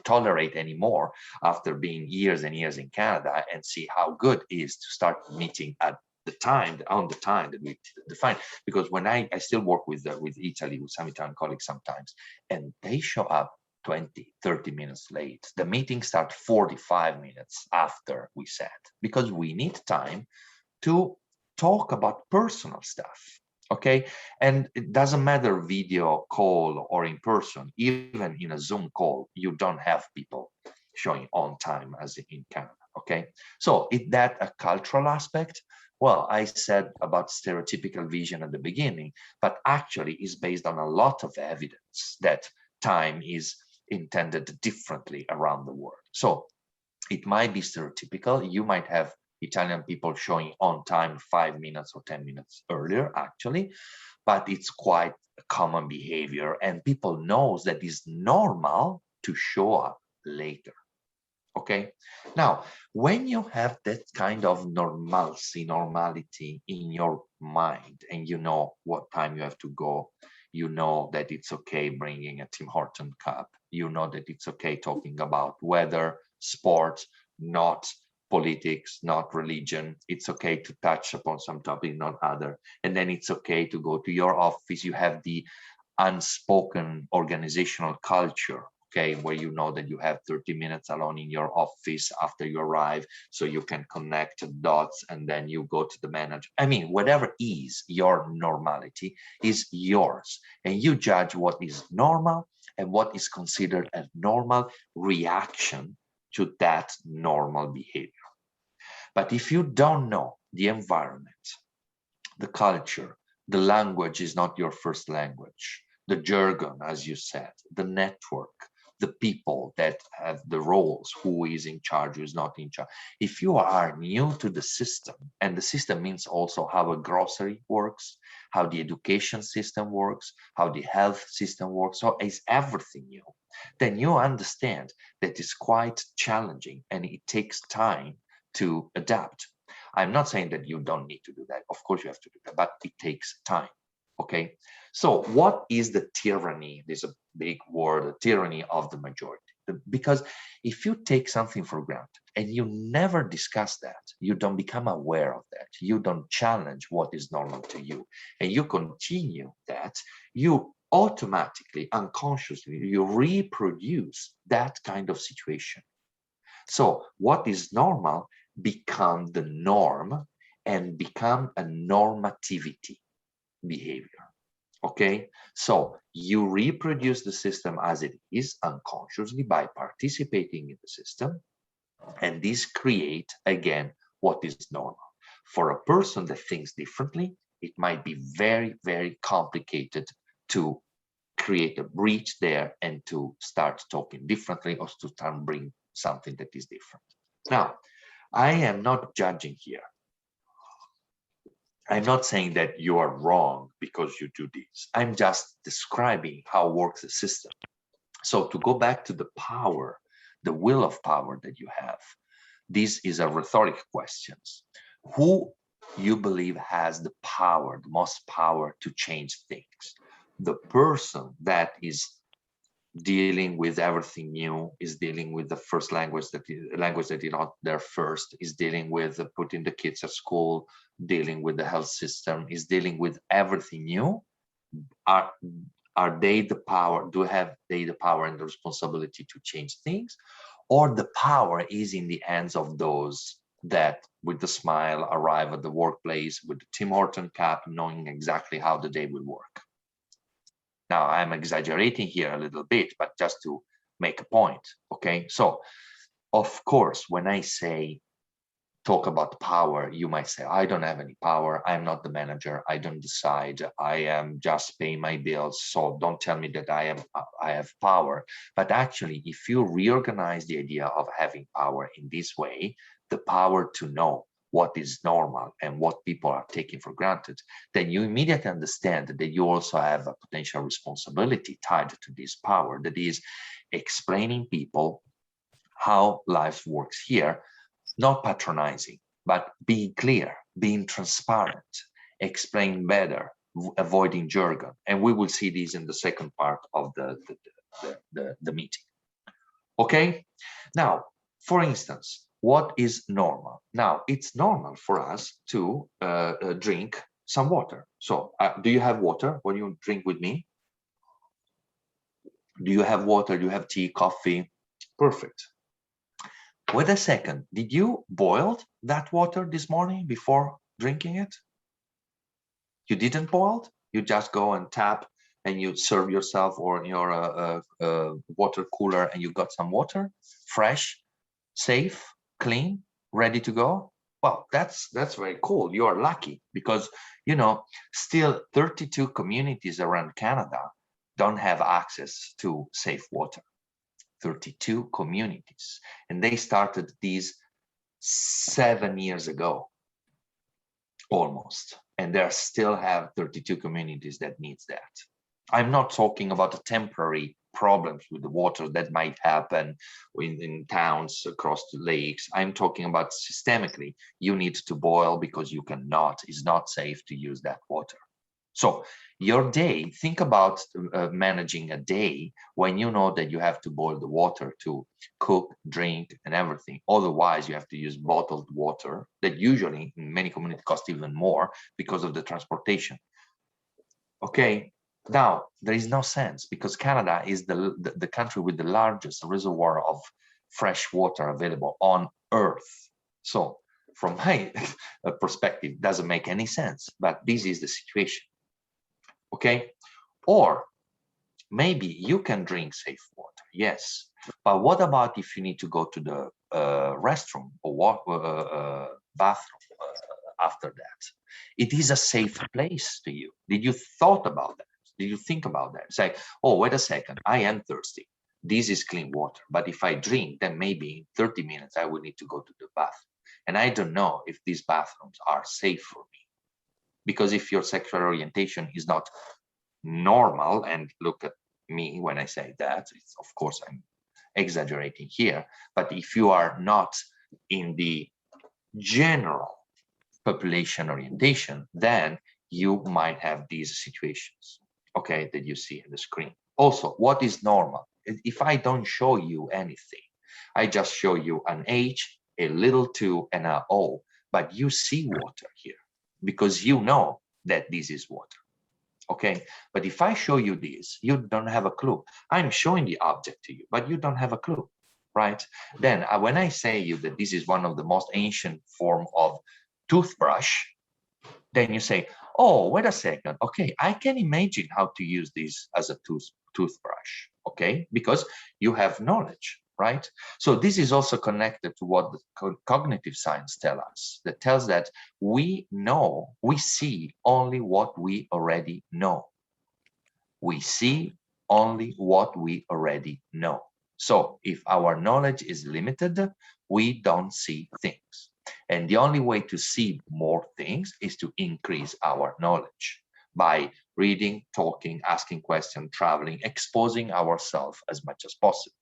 tolerate anymore after being years and years in Canada, and see how good it is to start meeting at the time, on the time that we define. Because when I still work with Italy, with some Italian colleagues sometimes, and they show up 20, 30 minutes late. The meeting starts 45 minutes after we said, because we need time to talk about personal stuff. Okay, and it doesn't matter video call or in person. Even in a Zoom call, you don't have people showing on time as in Canada. Okay, so is that a cultural aspect? Well, I said about stereotypical vision at the beginning, but actually is based on a lot of evidence that time is intended differently around the world. So it might be stereotypical. You might have Italian people showing on time 5 minutes or 10 minutes earlier, actually, but it's quite a common behavior, and people knows that it's normal to show up later. Okay, now when you have that kind of normality in your mind, and you know what time you have to go, you know that it's okay bringing a Tim Horton cup, you know that it's okay talking about weather, sports, not politics, not religion. It's okay to touch upon some topic, not other. And then it's okay to go to your office. You have the unspoken organizational culture, okay, where you know that you have 30 minutes alone in your office after you arrive, so you can connect dots, and then you go to the manager. I mean, whatever is your normality is yours, and you judge what is normal and what is considered a normal reaction to that normal behavior. But if you don't know the environment, the culture, the language is not your first language, the jargon, as you said, the network, the people that have the roles, who is in charge, who is not in charge. If you are new to the system, and the system means also how a grocery works, how the education system works, how the health system works, so is everything new, then you understand that it's quite challenging and it takes time to adapt. I'm not saying that you don't need to do that. Of course you have to do that, but it takes time. Okay, so what is the tyranny? There's a big word, the tyranny of the majority. Because if you take something for granted and you never discuss that, you don't become aware of that, you don't challenge what is normal to you, and you continue that, you automatically, unconsciously, you reproduce that kind of situation. So what is normal become the norm and become a normativity behavior. Okay, so you reproduce the system as it is unconsciously by participating in the system, and this create again what is normal. For a person that thinks differently, it might be very, very complicated to create a breach there and to start talking differently or to start bring something that is different. Now, I am not judging here. I'm not saying that you are wrong because you do this. I'm just describing how works the system. So to go back to the power, the will of power that you have, this is a rhetoric question. Who you believe has the power, the most power to change things? The person that is dealing with everything new, is dealing with the first language that is not their first, is dealing with putting the kids at school, dealing with the health system, is dealing with everything new. Are they the power? Do have they the power and the responsibility to change things? Or the power is in the hands of those that with the smile arrive at the workplace with the Tim Horton cap, knowing exactly how the day will work? Now, I'm exaggerating here a little bit, but just to make a point, okay? So, of course, when I say talk about power, you might say, I don't have any power. I'm not the manager. I don't decide. I am just paying my bills. So don't tell me that I have power. But actually, if you reorganize the idea of having power in this way, the power to know what is normal and what people are taking for granted, then you immediately understand that you also have a potential responsibility tied to this power, that is explaining people how life works here, not patronizing, but being clear, being transparent, explain better, avoiding jargon. And we will see this in the second part of the meeting. Okay, now, for instance, what is normal? Now, it's normal for us to drink some water. So do you have water when you drink with me? Do you have water? Do you have tea, coffee? Perfect. Wait a second. Did you boil that water this morning before drinking it? You didn't boil? You just go and tap and you serve yourself or your water cooler and you got some water, fresh, safe, clean, ready to go. Well, that's very cool. You are lucky because, you know, still 32 communities around Canada don't have access to safe water. 32 communities, and they started these 7 years ago, almost, and they still have 32 communities that needs that. I'm not talking about the temporary problems with the water that might happen in towns across the lakes. I'm talking about systemically, you need to boil because you cannot, it's not safe to use that water. So your day, think about managing a day when you know that you have to boil the water to cook, drink, and everything. Otherwise, you have to use bottled water that usually in many communities cost even more because of the transportation. Okay, now there is no sense because Canada is the country with the largest reservoir of fresh water available on Earth. So from my perspective, it doesn't make any sense, but this is the situation. Okay, or maybe you can drink safe water, yes, but what about if you need to go to the restroom or bathroom after that? It is a safe place to you. Did you thought about that? Did you think about that? Say, oh, wait a second, I am thirsty. This is clean water, but if I drink, then maybe in 30 minutes I will need to go to the bathroom, and I don't know if these bathrooms are safe for me. Because if your sexual orientation is not normal, and look at me when I say that, it's, of course, I'm exaggerating here, but if you are not in the general population orientation, then you might have these situations, okay, that you see in the screen. Also, what is normal? If I don't show you anything, I just show you an H, a little 2, and a O, but you see water here because you know that this is water, okay? But if I show you this, you don't have a clue. I'm showing the object to you, but you don't have a clue, right? Then when I say you that this is one of the most ancient form of toothbrush, then you say, oh, wait a second, okay, I can imagine how to use this as a toothbrush, okay? Because you have knowledge, right? So this is also connected to what the cognitive science tells us, that tells that we know, we see only what we already know. We see only what we already know. So if our knowledge is limited, we don't see things. And the only way to see more things is to increase our knowledge by reading, talking, asking questions, traveling, exposing ourselves as much as possible.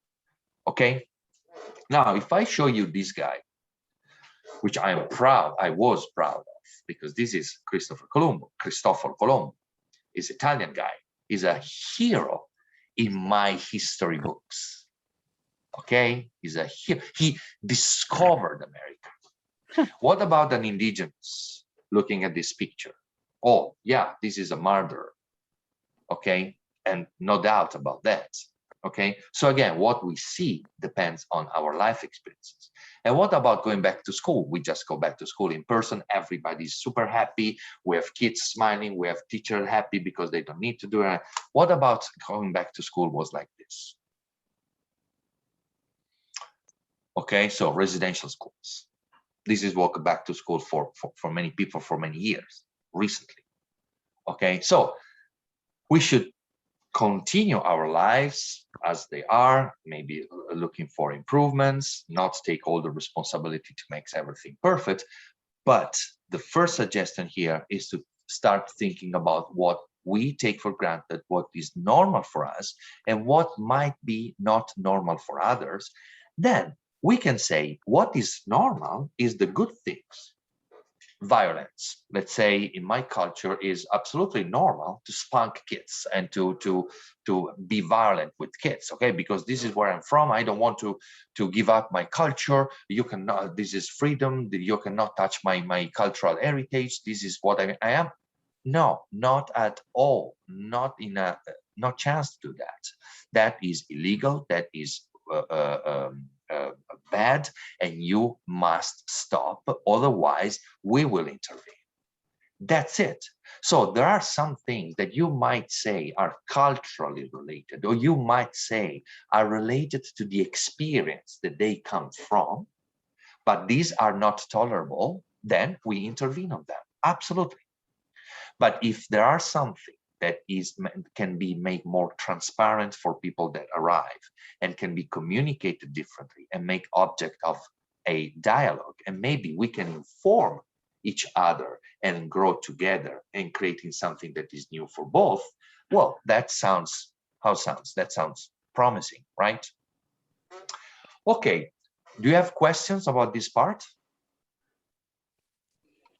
Okay? Now, if I show you this guy, which I was proud of, because this is Cristoforo Colombo, is Italian guy, is a hero in my history books. Okay? He's a hero. He discovered America. What about an indigenous looking at this picture? Oh, yeah, this is a murderer. Okay? And no doubt about that. Okay? So again, what we see depends on our life experiences. And what about going back to school? We just go back to school in person. Everybody's super happy. We have kids smiling. We have teachers happy because they don't need to do it. What about going back to school was like this? Okay, so residential schools. This is what back to school for many people for many years recently. Okay, so we should continue our lives as they are, maybe looking for improvements, not take all the responsibility to make everything perfect. But the first suggestion here is to start thinking about what we take for granted, what is normal for us, and what might be not normal for others. Then we can say what is normal is the good things. Violence, let's say in my culture, is absolutely normal to spunk kids and to be violent with kids, okay? Because this is where I'm from. I don't want to give up my culture. You cannot, this is freedom. You cannot touch my cultural heritage. This is what I am. No, not at all. Not chance to do that. That is illegal. That is bad, and you must stop. Otherwise, we will intervene. That's it. So there are some things that you might say are culturally related, or you might say are related to the experience that they come from, but these are not tolerable. Then we intervene on them. Absolutely. But if there are something that can be made more transparent for people that arrive and can be communicated differently and make object of a dialogue, and maybe we can inform each other and grow together and creating something that is new for both, well, that sounds promising, right? Okay, do you have questions about this part?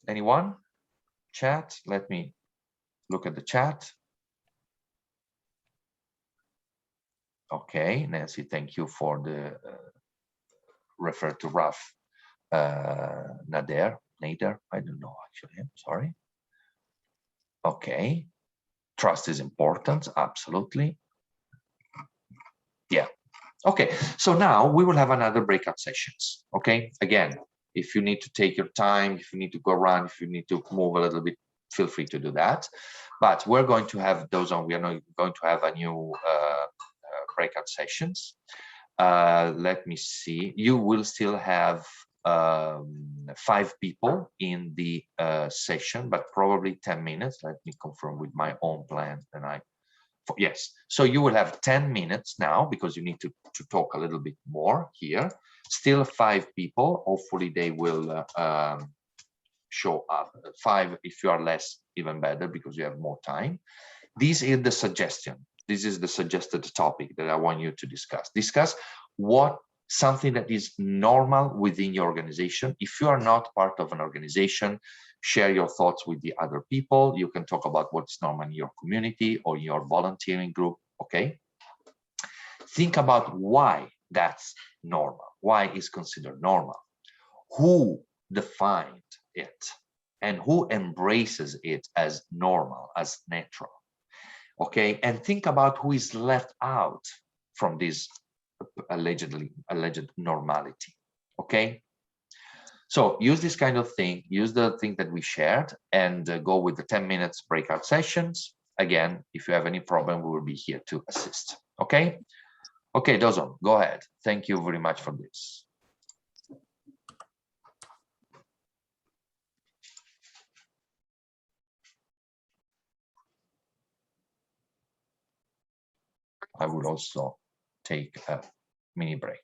Anyone? Chat, let me look at the chat. Okay, Nancy, thank you for the refer to Raf Nader, I don't know actually, I'm sorry. Okay, trust is important, absolutely. Yeah, okay, so now we will have another breakout sessions, okay? Again, if you need to take your time, if you need to go around, if you need to move a little bit, feel free to do that. But we're going to have those on, we are not going to have a new breakout sessions. Let me see, you will still have 5 people in the session, but probably 10 minutes. Let me confirm with my own plan. And yes, so you will have 10 minutes now because you need to talk a little bit more here. Still 5 people, hopefully they will show up. 5, if you are less, even better, because you have more time. This is the suggestion. This is the suggested topic that I want you to discuss. Discuss what something that is normal within your organization. If you are not part of an organization, share your thoughts with the other people. You can talk about what's normal in your community or your volunteering group, okay? Think about why that's normal, why it's considered normal, who defined it, and who embraces it as normal, as natural, okay? And think about who is left out from this alleged normality, okay? So use this kind of thing, use the thing that we shared, and go with the 10 minutes breakout sessions. Again, if you have any problem, we will be here to assist, okay? Okay, Dozon, go ahead. Thank you very much for this. I will also take a mini break.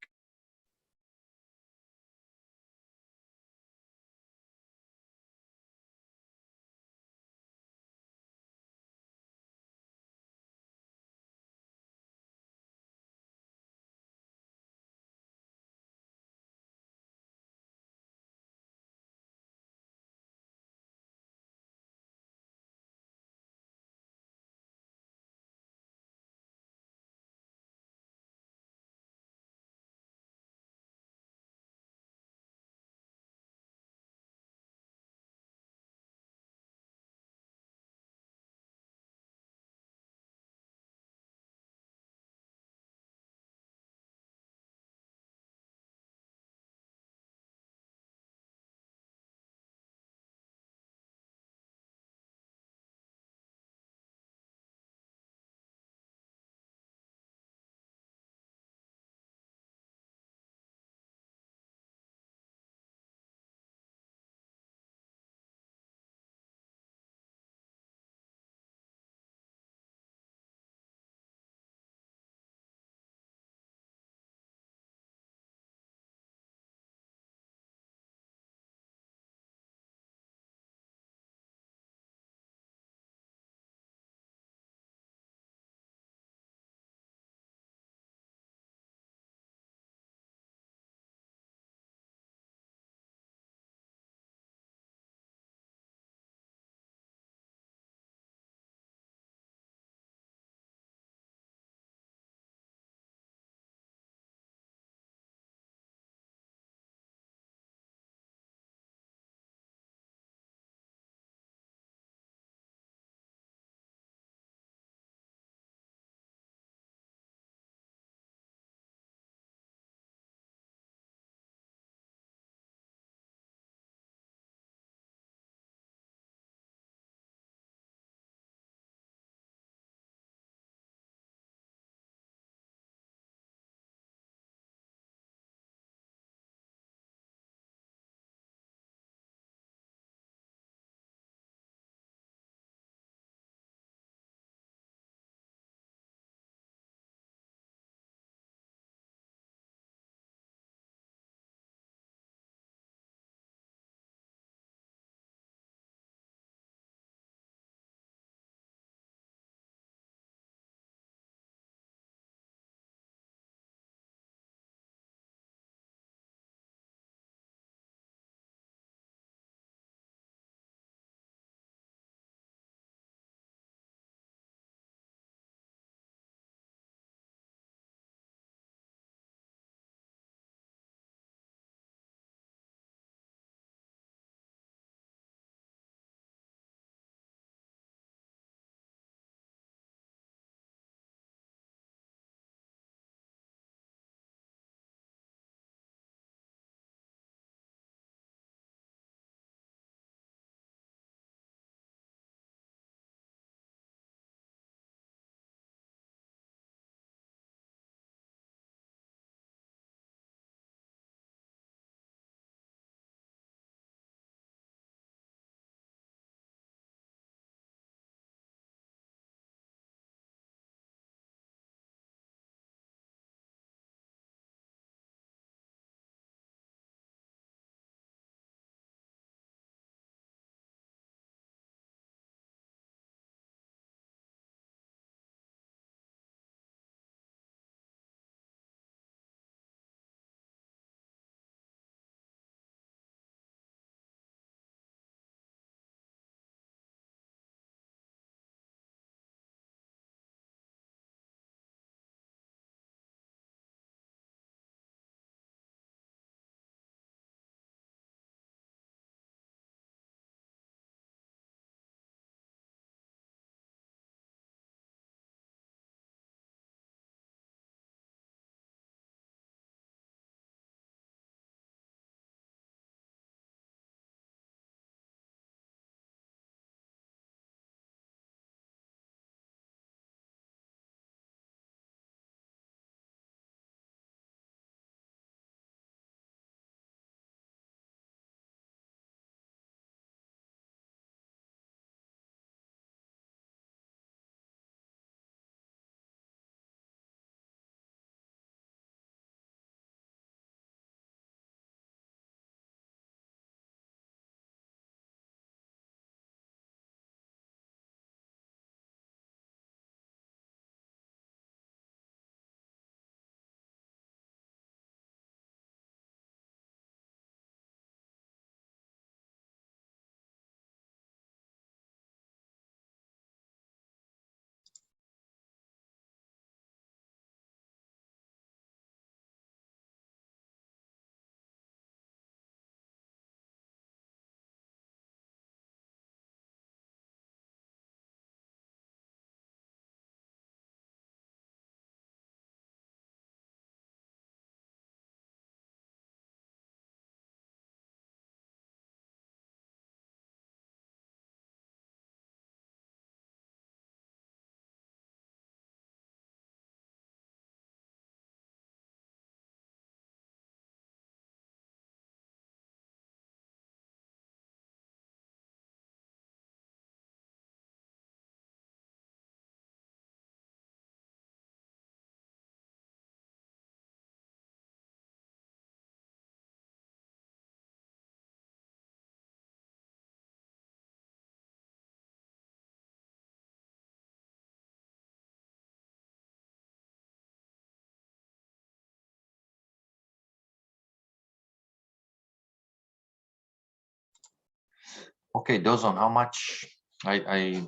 Okay, Dozon, how much? I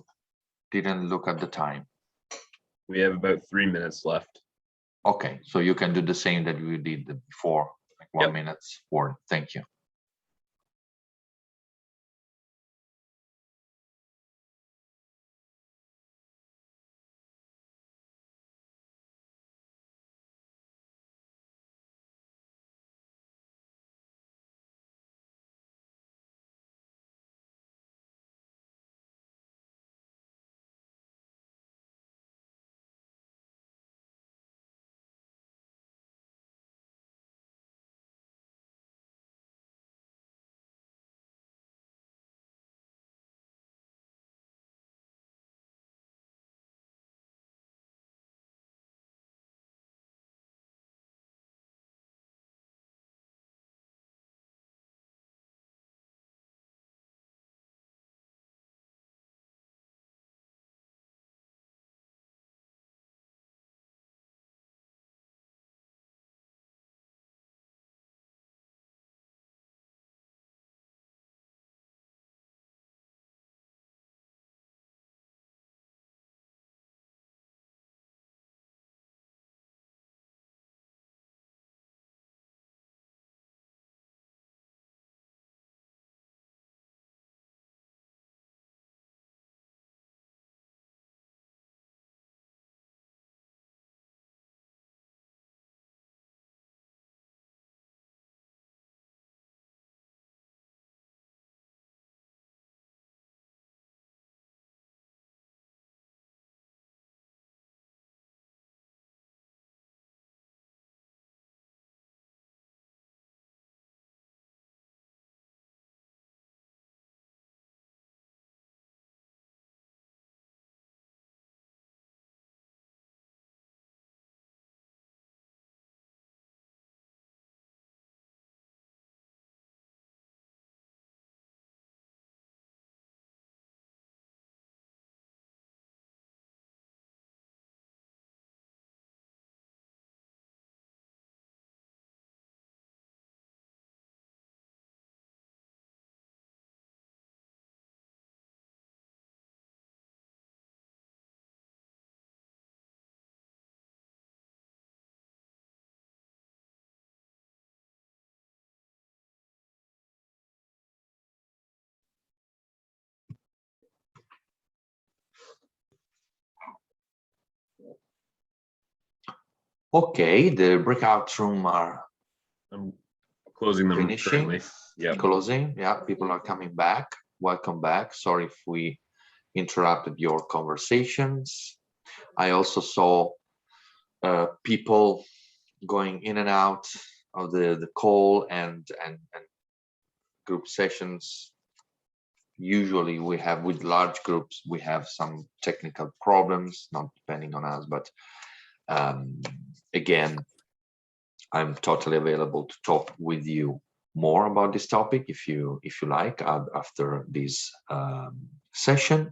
didn't look at the time. We have about 3 minutes left. Okay, so you can do the same that you did before, like 1 Yep. minute for. Thank you. Okay, the breakout room are I'm closing them finishing. currently. Yeah. Closing. Yeah, people are coming back. Welcome back. Sorry if we interrupted your conversations. I also saw people going in and out of the call and group sessions. Usually we have, with large groups, we have some technical problems, not depending on us, but again, I'm totally available to talk with you more about this topic if you like after this session.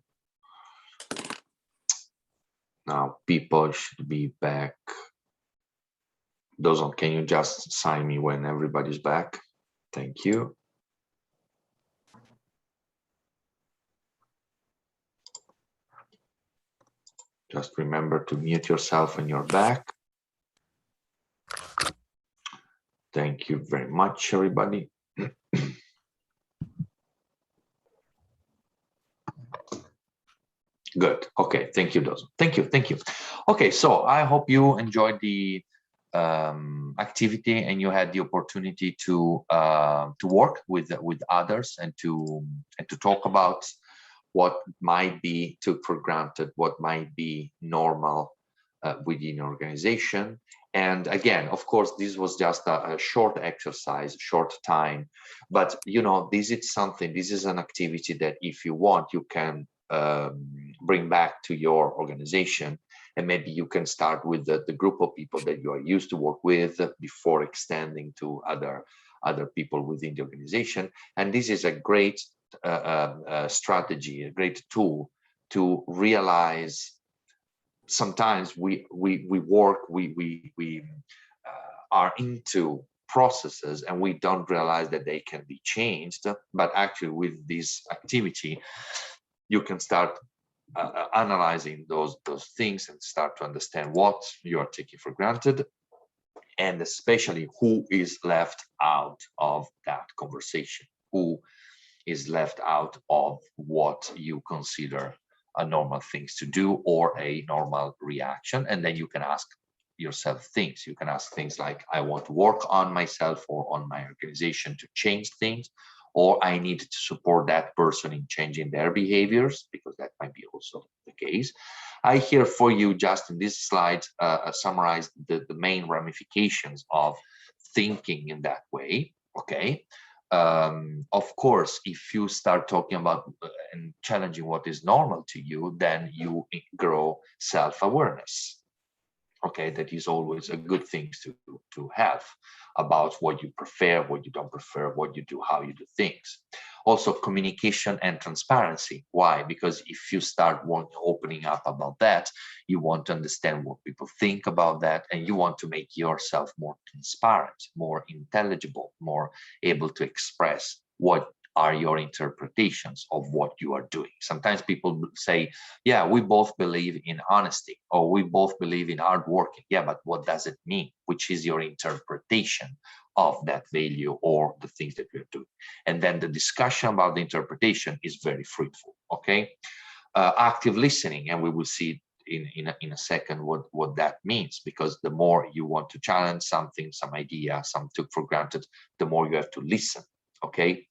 Now people should be back. Dozon, can you just sign me when everybody's back? Thank you. Just remember to mute yourself when you're back. Thank you very much, everybody. Good. Okay. Thank you, Dozon. Thank you. Thank you. Okay. So I hope you enjoyed the activity and you had the opportunity to work with others and to talk about what might be took for granted, what might be normal within an organization. And again, of course, this was just a short exercise, short time, but you know, this is an activity that if you want, you can bring back to your organization, and maybe you can start with the group of people that you are used to work with before extending to other people within the organization. And this is a great strategy, a great tool to realize sometimes we are into processes and we don't realize that they can be changed. But actually with this activity, you can start analyzing those things and start to understand what you are taking for granted, and especially who is left out of that conversation, who is left out of what you consider a normal things to do or a normal reaction. And then you can ask yourself things. You can ask things like, I want to work on myself or on my organization to change things, or I need to support that person in changing their behaviors, because that might be also the case. I here for you, just in this slide, summarize the main ramifications of thinking in that way, okay? Of course, if you start talking about and challenging what is normal to you, then you grow self-awareness. Okay, that is always a good thing to have about what you prefer, what you don't prefer, what you do, how you do things. Also, communication and transparency. Why? Because if you start opening up about that, you want to understand what people think about that, and you want to make yourself more transparent, more intelligible, more able to express what are your interpretations of what you are doing. Sometimes people say, yeah, we both believe in honesty, or we both believe in hard working. Yeah, but what does it mean? Which is your interpretation of that value or the things that we're doing? And then the discussion about the interpretation is very fruitful, okay? Active listening, and we will see in a second what that means, because the more you want to challenge something, some idea, some took for granted, the more you have to listen, okay?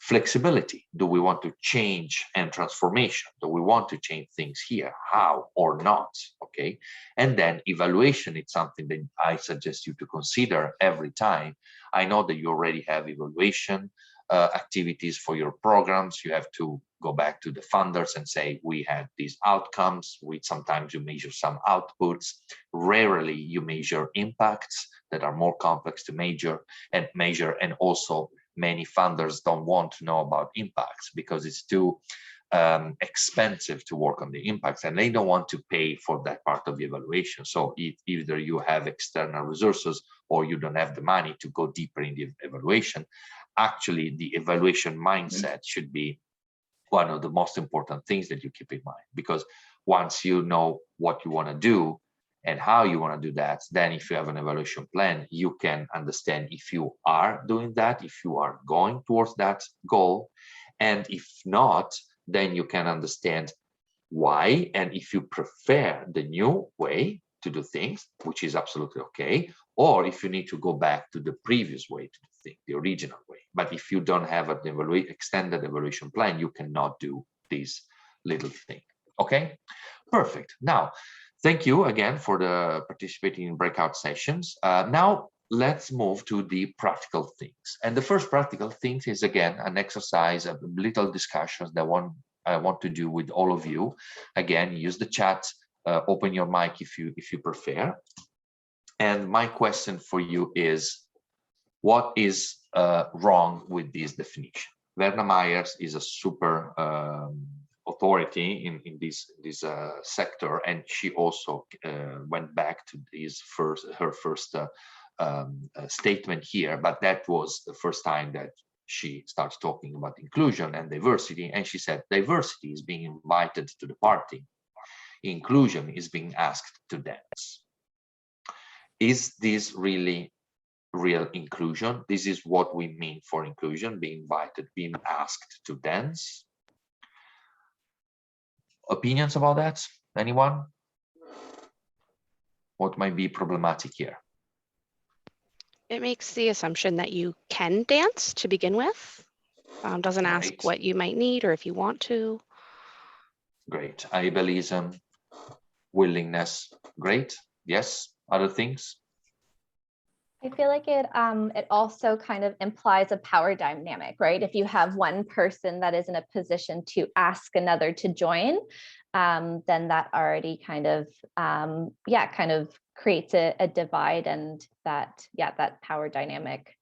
Flexibility. Do we want to change? And transformation. Do we want to change things here? How or not? Okay. And then evaluation. It's something that I suggest you to consider every time. I know that you already have evaluation activities for your programs. You have to go back to the funders and say, we had these outcomes. Sometimes you measure some outputs. Rarely you measure impacts that are more complex to measure, and also many funders don't want to know about impacts because it's too expensive to work on the impacts, and they don't want to pay for that part of the evaluation. So if either you have external resources or you don't have the money to go deeper in the evaluation, actually the evaluation mindset should be one of the most important things that you keep in mind, because once you know what you want to do and how you want to do that, then if you have an evaluation plan, you can understand if you are doing that, if you are going towards that goal, and if not, then you can understand why, and if you prefer the new way to do things, which is absolutely okay, or if you need to go back to the previous way to do things, the original way. But if you don't have an extended evaluation plan, you cannot do this little thing. Okay, perfect. Now, thank you again for the participating in breakout sessions. Now let's move to the practical things. And the first practical thing is, again, an exercise, a little discussions that I want to do with all of you. Again, use the chat, open your mic if you prefer. And my question for you is, what is wrong with this definition? Verna Myers is a super authority in this sector, and she also went back to her first statement here, but that was the first time that she starts talking about inclusion and diversity, and she said diversity is being invited to the party, inclusion is being asked to dance. Is this really real inclusion? This is what we mean for inclusion, being invited, being asked to dance. Opinions about that? Anyone? What might be problematic here? It makes the assumption that you can dance to begin with. Doesn't ask what you might need or if you want to. Great. Ableism, willingness, great. Yes. Other things? I feel like it also kind of implies a power dynamic, right? If you have one person that is in a position to ask another to join, then that already kind of creates a divide, and that power dynamic.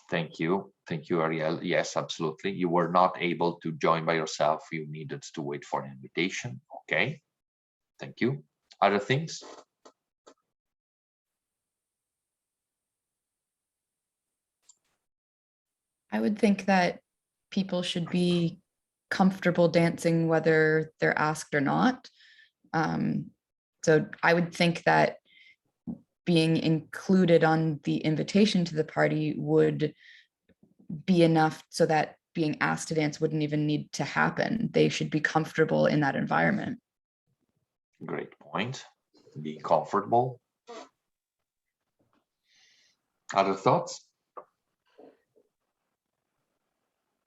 Thank you, Ariel. Yes, absolutely. You were not able to join by yourself. You needed to wait for an invitation. Okay, thank you. Other things? I would think that people should be comfortable dancing whether they're asked or not. So I would think that being included on the invitation to the party would be enough so that being asked to dance wouldn't even need to happen. They should be comfortable in that environment. Great point. Be comfortable. Other thoughts?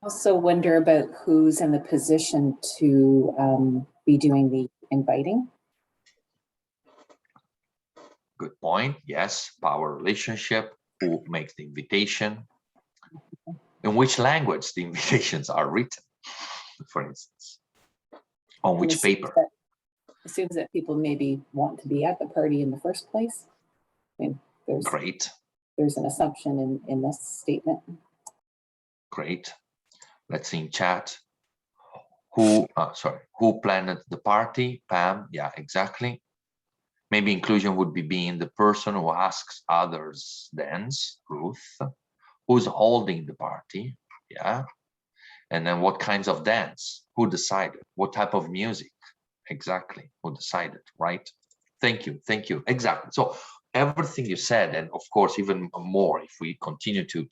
Also wonder about who's in the position to be doing the inviting. Good point. Yes, power relationship. Who makes the invitation? In which language the invitations are written, for instance? On which paper? Assumes that people maybe want to be at the party in the first place. I mean, there's an assumption in this statement. Great. Let's see in chat. Who planned the party? Pam. Yeah, exactly. Maybe inclusion would be being the person who asks others dance. Ruth. Who's holding the party? Yeah. And then what kinds of dance? Who decided? What type of music? Exactly. Who decided, right? Thank you. Thank you. Exactly. So everything you said, and of course, even more, if we continue to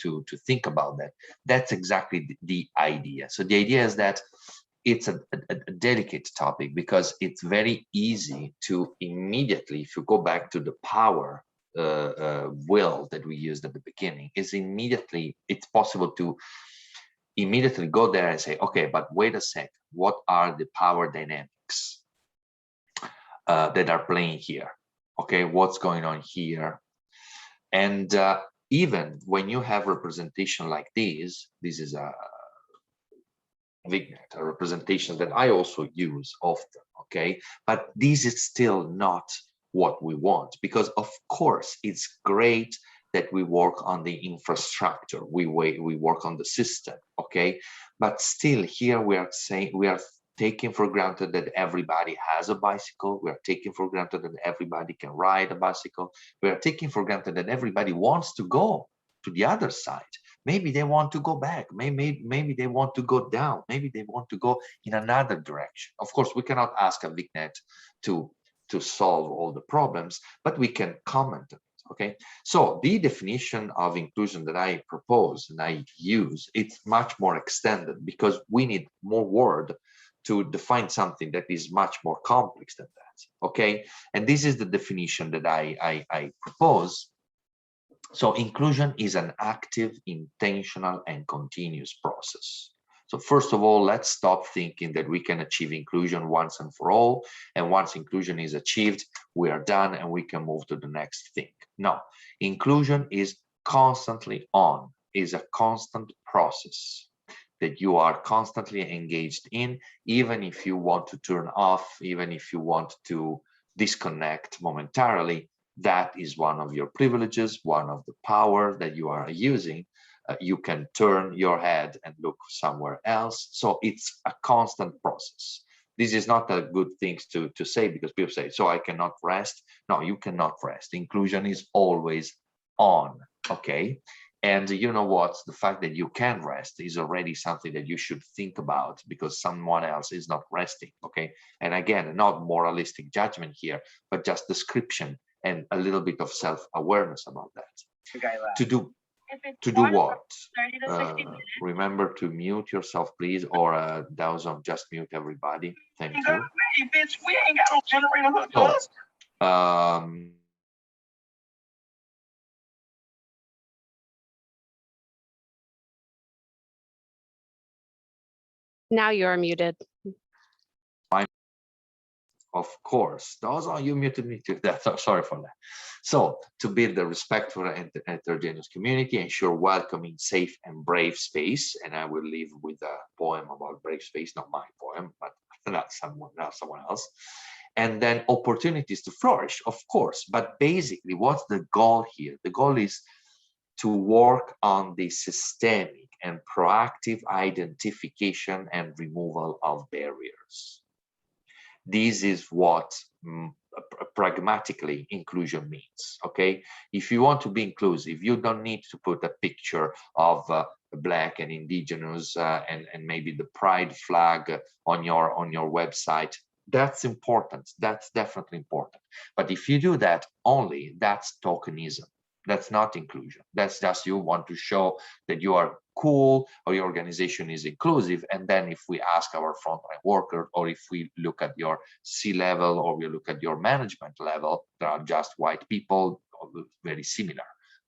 think about that, that's exactly the idea. So the idea is that it's a delicate topic because it's very easy to immediately, if you go back to the power will that we used at the beginning, it's possible to immediately go there and say, okay, but wait a second, what are the power dynamics that are playing here? Okay, what's going on here? And even when you have representation like this is a vignette, a representation that I also use often, okay? But this is still not what we want, because of course it's great that we work on the infrastructure, we work on the system, okay? But still here we are saying, we are taking for granted that everybody has a bicycle, we are taking for granted that everybody can ride a bicycle, we are taking for granted that everybody wants to go to the other side. Maybe they want to go back, maybe they want to go down, maybe they want to go in another direction. Of course, we cannot ask a vignette to solve all the problems, but we can comment on it, okay? So the definition of inclusion that I propose and I use, it's much more extended because we need more word to define something that is much more complex than that, okay? And this is the definition that I propose. So inclusion is an active, intentional, and continuous process. So first of all, let's stop thinking that we can achieve inclusion once and for all, and once inclusion is achieved, we are done and we can move to the next thing. No, inclusion is constantly on, is a constant process that you are constantly engaged in, even if you want to turn off, even if you want to disconnect momentarily. That is one of your privileges, one of the power that you are using. You can turn your head and look somewhere else. So it's a constant process. This is not a good thing to say, because people say, so I cannot rest. No, you cannot rest. Inclusion is always on, okay? And you know what? The fact that you can rest is already something that you should think about, because someone else is not resting, okay? And again, not moralistic judgment here, but just description and a little bit of self-awareness about that. To do what? Remember to mute yourself, please, or Dawson, just mute everybody. Thank you. So, now you're muted. Of course, those are you muted me too. Sorry for that. So, to build a respectful and heterogeneous community, ensure welcoming, safe, and brave space. And I will leave with a poem about brave space, not my poem, but not someone else. And then opportunities to flourish, of course. But basically, what's the goal here? The goal is to work on the systemic and proactive identification and removal of barriers. This is what pragmatically inclusion means, okay? If you want to be inclusive, you don't need to put a picture of Black and Indigenous, and maybe the pride flag on your website. That's important. That's definitely important. But if you do that only, that's tokenism. That's not inclusion. That's just you want to show that you are cool or your organization is inclusive. And then if we ask our frontline worker, or if we look at your C-level, or we look at your management level, there are just white people, very similar.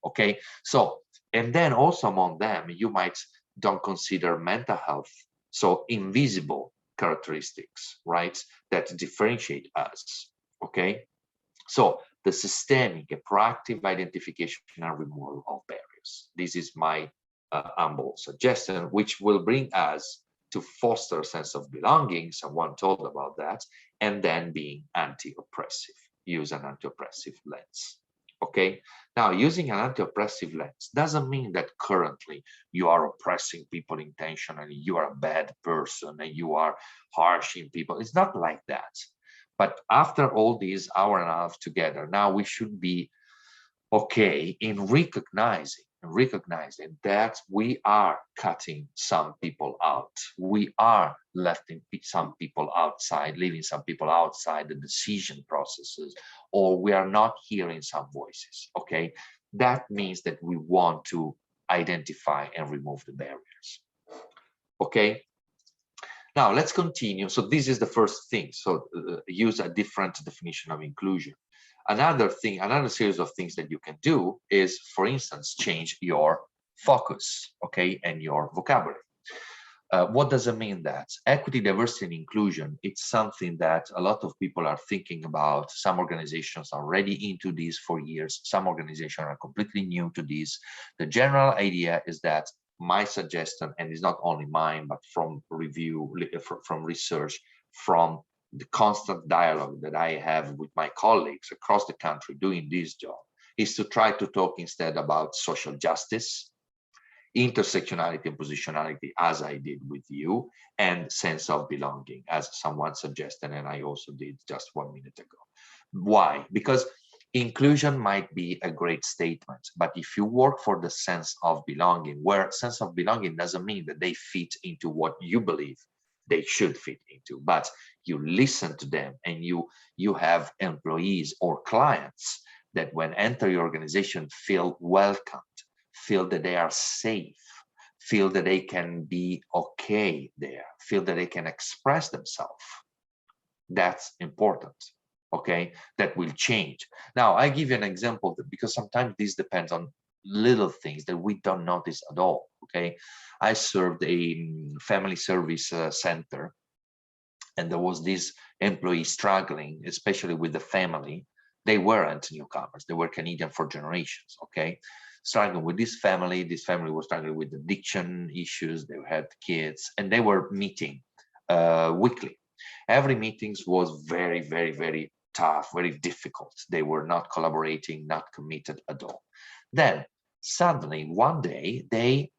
Okay, so, and then also among them, you might don't consider mental health, so invisible characteristics, right, that differentiate us. Okay, so the systemic and proactive identification and removal of barriers. This is my humble suggestion, which will bring us to foster a sense of belonging. Someone told about that, and then being anti-oppressive, use an anti-oppressive lens. Okay, now using an anti-oppressive lens doesn't mean that currently you are oppressing people intentionally, you are a bad person and you are harshing people. It's not like that. But after all these hour and a half together, now we should be okay in recognizing that we are cutting some people out. We are letting some people outside, leaving some people outside the decision processes, or we are not hearing some voices, okay? That means that we want to identify and remove the barriers, okay? Now let's continue. So this is the first thing. So use a different definition of inclusion. Another thing, another series of things that you can do is, for instance, change your focus, okay, and your vocabulary. What does it mean that? Equity, diversity, and inclusion, it's something that a lot of people are thinking about. Some organizations are already into this for years. Some organizations are completely new to this. The general idea is that my suggestion, and it's not only mine, but from review, from research, from the constant dialogue that I have with my colleagues across the country doing this job, is to try to talk instead about social justice, intersectionality and positionality, as I did with you, and sense of belonging, as someone suggested, and I also did just 1 minute ago. Why? Because inclusion might be a great statement, but if you work for the sense of belonging, where sense of belonging doesn't mean that they fit into what you believe they should fit into, but you listen to them, and you have employees or clients that when enter your organization feel welcomed, feel that they are safe, feel that they can be okay there, feel that they can express themselves. That's important, okay? That will change. Now, I give you an example, because sometimes this depends on little things that we don't notice at all, okay? I served a family service center, and there was this employee struggling, especially with the family. They weren't newcomers, they were Canadian for generations, okay? Struggling with this family was struggling with addiction issues, they had kids, and they were meeting weekly. Every meeting was very, very, very tough, very difficult. They were not collaborating, not committed at all. Then suddenly one day they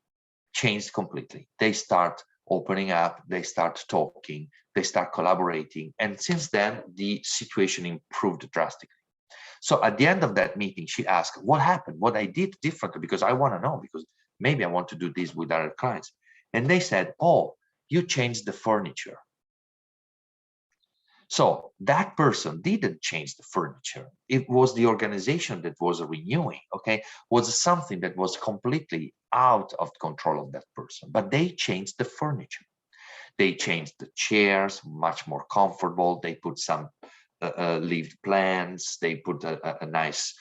changed completely. They start opening up, they start talking, they start collaborating. And since then, the situation improved drastically. So at the end of that meeting, she asked, what happened? What I did differently? Because I want to know, because maybe I want to do this with other clients. And they said, oh, you changed the furniture. So that person didn't change the furniture. It was the organization that was renewing, okay? Was something that was completely out of control of that person, but they changed the furniture. They changed the chairs, much more comfortable. They put some leaved plants. They put a nice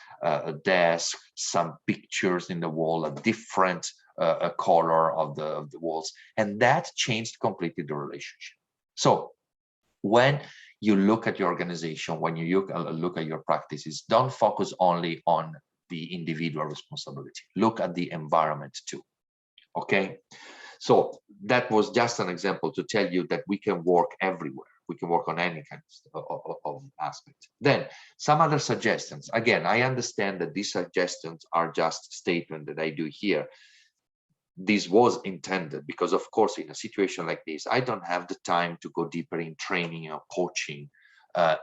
desk, some pictures in the wall, a different color of the walls. And that changed completely the relationship. So when you look at your organization, when you look at your practices, don't focus only on the individual responsibility. Look at the environment too, okay? So that was just an example to tell you that we can work everywhere. We can work on any kind of aspect. Then some other suggestions. Again, I understand that these suggestions are just statements that I do here. This was intended because, of course, in a situation like this, I don't have the time to go deeper in training or coaching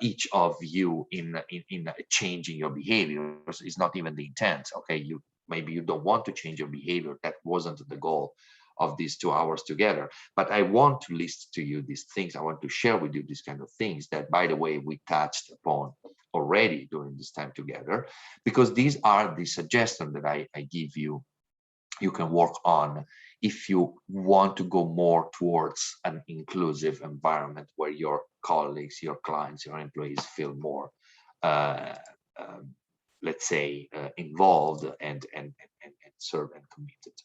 each of you in changing your behaviors. It's not even the intent. Okay, maybe you don't want to change your behavior. That wasn't the goal of these 2 hours together. But I want to list to you these things. I want to share with you these kind of things that, by the way, we touched upon already during this time together, because these are the suggestions that I give you. You can work on if you want to go more towards an inclusive environment where your colleagues, your clients, your employees feel more, let's say, involved and serve and committed.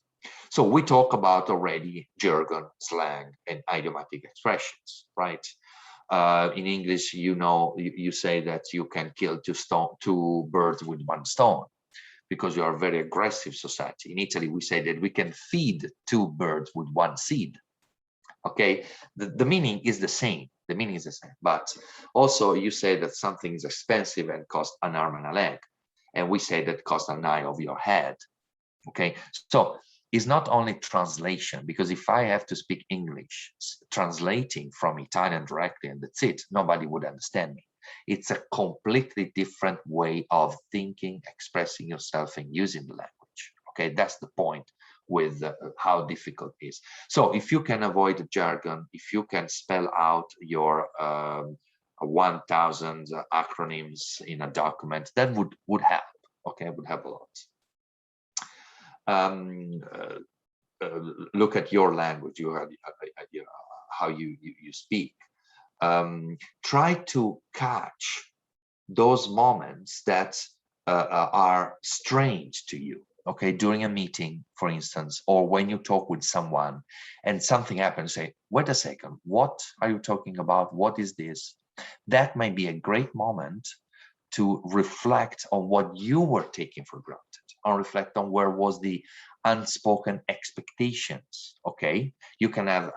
So we talk about already jargon, slang, and idiomatic expressions, right? In English, you say that you can kill two birds with one stone, because you are a very aggressive society. In Italy, we say that we can feed 2 birds with 1 seed. Okay, the meaning is the same. The meaning is the same. But also you say that something is expensive and costs an arm and a leg. And we say that costs an eye of your head. Okay, so it's not only translation, because if I have to speak English, translating from Italian directly and that's it, nobody would understand me. It's a completely different way of thinking, expressing yourself, and using the language. Okay, that's the point with how difficult it is. So if you can avoid the jargon, if you can spell out your 1,000 acronyms in a document, that would help. Okay, would help a lot. Look at your language, how you speak. Try to catch those moments that are strange to you, okay, during a meeting, for instance, or when you talk with someone and something happens, say, wait a second, what are you talking about? What is this? That might be a great moment to reflect on what you were taking for granted, or reflect on where was the unspoken expectations. Okay, you can have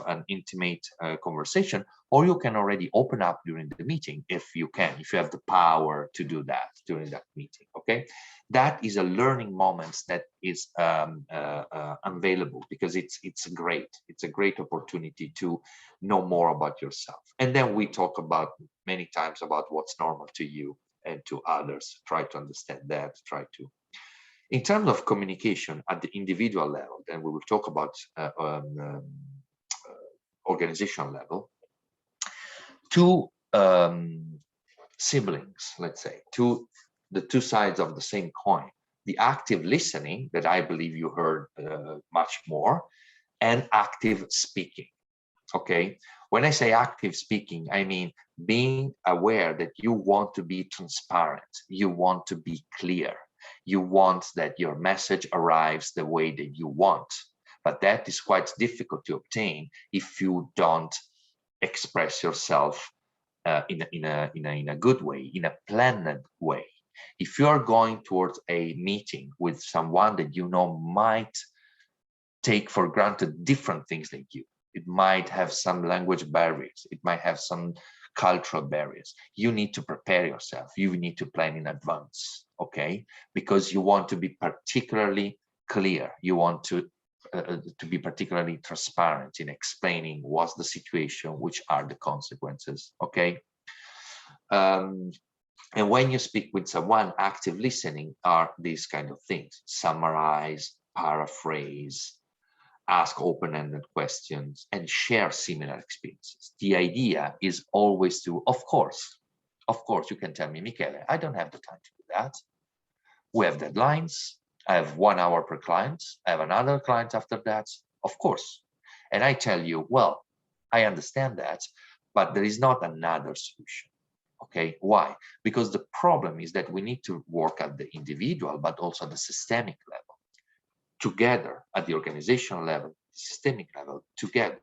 an intimate conversation, or you can already open up during the meeting if you have the power to do that during that meeting. Okay, that is a learning moment that is available, because it's a great opportunity to know more about yourself. And then we talk about many times about what's normal to you and to others. Try to understand that. In terms of communication at the individual level, then we will talk about organizational level. 2 siblings, let's say, the 2 sides of the same coin. The active listening that I believe you heard much more, and active speaking. Okay, when I say active speaking, I mean being aware that you want to be transparent, you want to be clear, you want that your message arrives the way that you want. But that is quite difficult to obtain if you don't express yourself in a good way, in a planned way. If you are going towards a meeting with someone that you know might take for granted different things than you, it might have some language barriers, it might have some cultural barriers, you need to prepare yourself, you need to plan in advance, okay? Because you want to be particularly clear, you want to be particularly transparent in explaining what's the situation, which are the consequences, okay? And when you speak with someone, active listening are these kind of things: summarize, paraphrase, ask open-ended questions, and share similar experiences. The idea is always to, of course, you can tell me, Michele, I don't have the time to do that. We have deadlines. I have 1 hour per client. I have another client after that, of course. And I tell you, well, I understand that, but there is not another solution. Okay, why? Because the problem is that we need to work at the individual, but also at the systemic level, together at the organizational level, systemic level, together.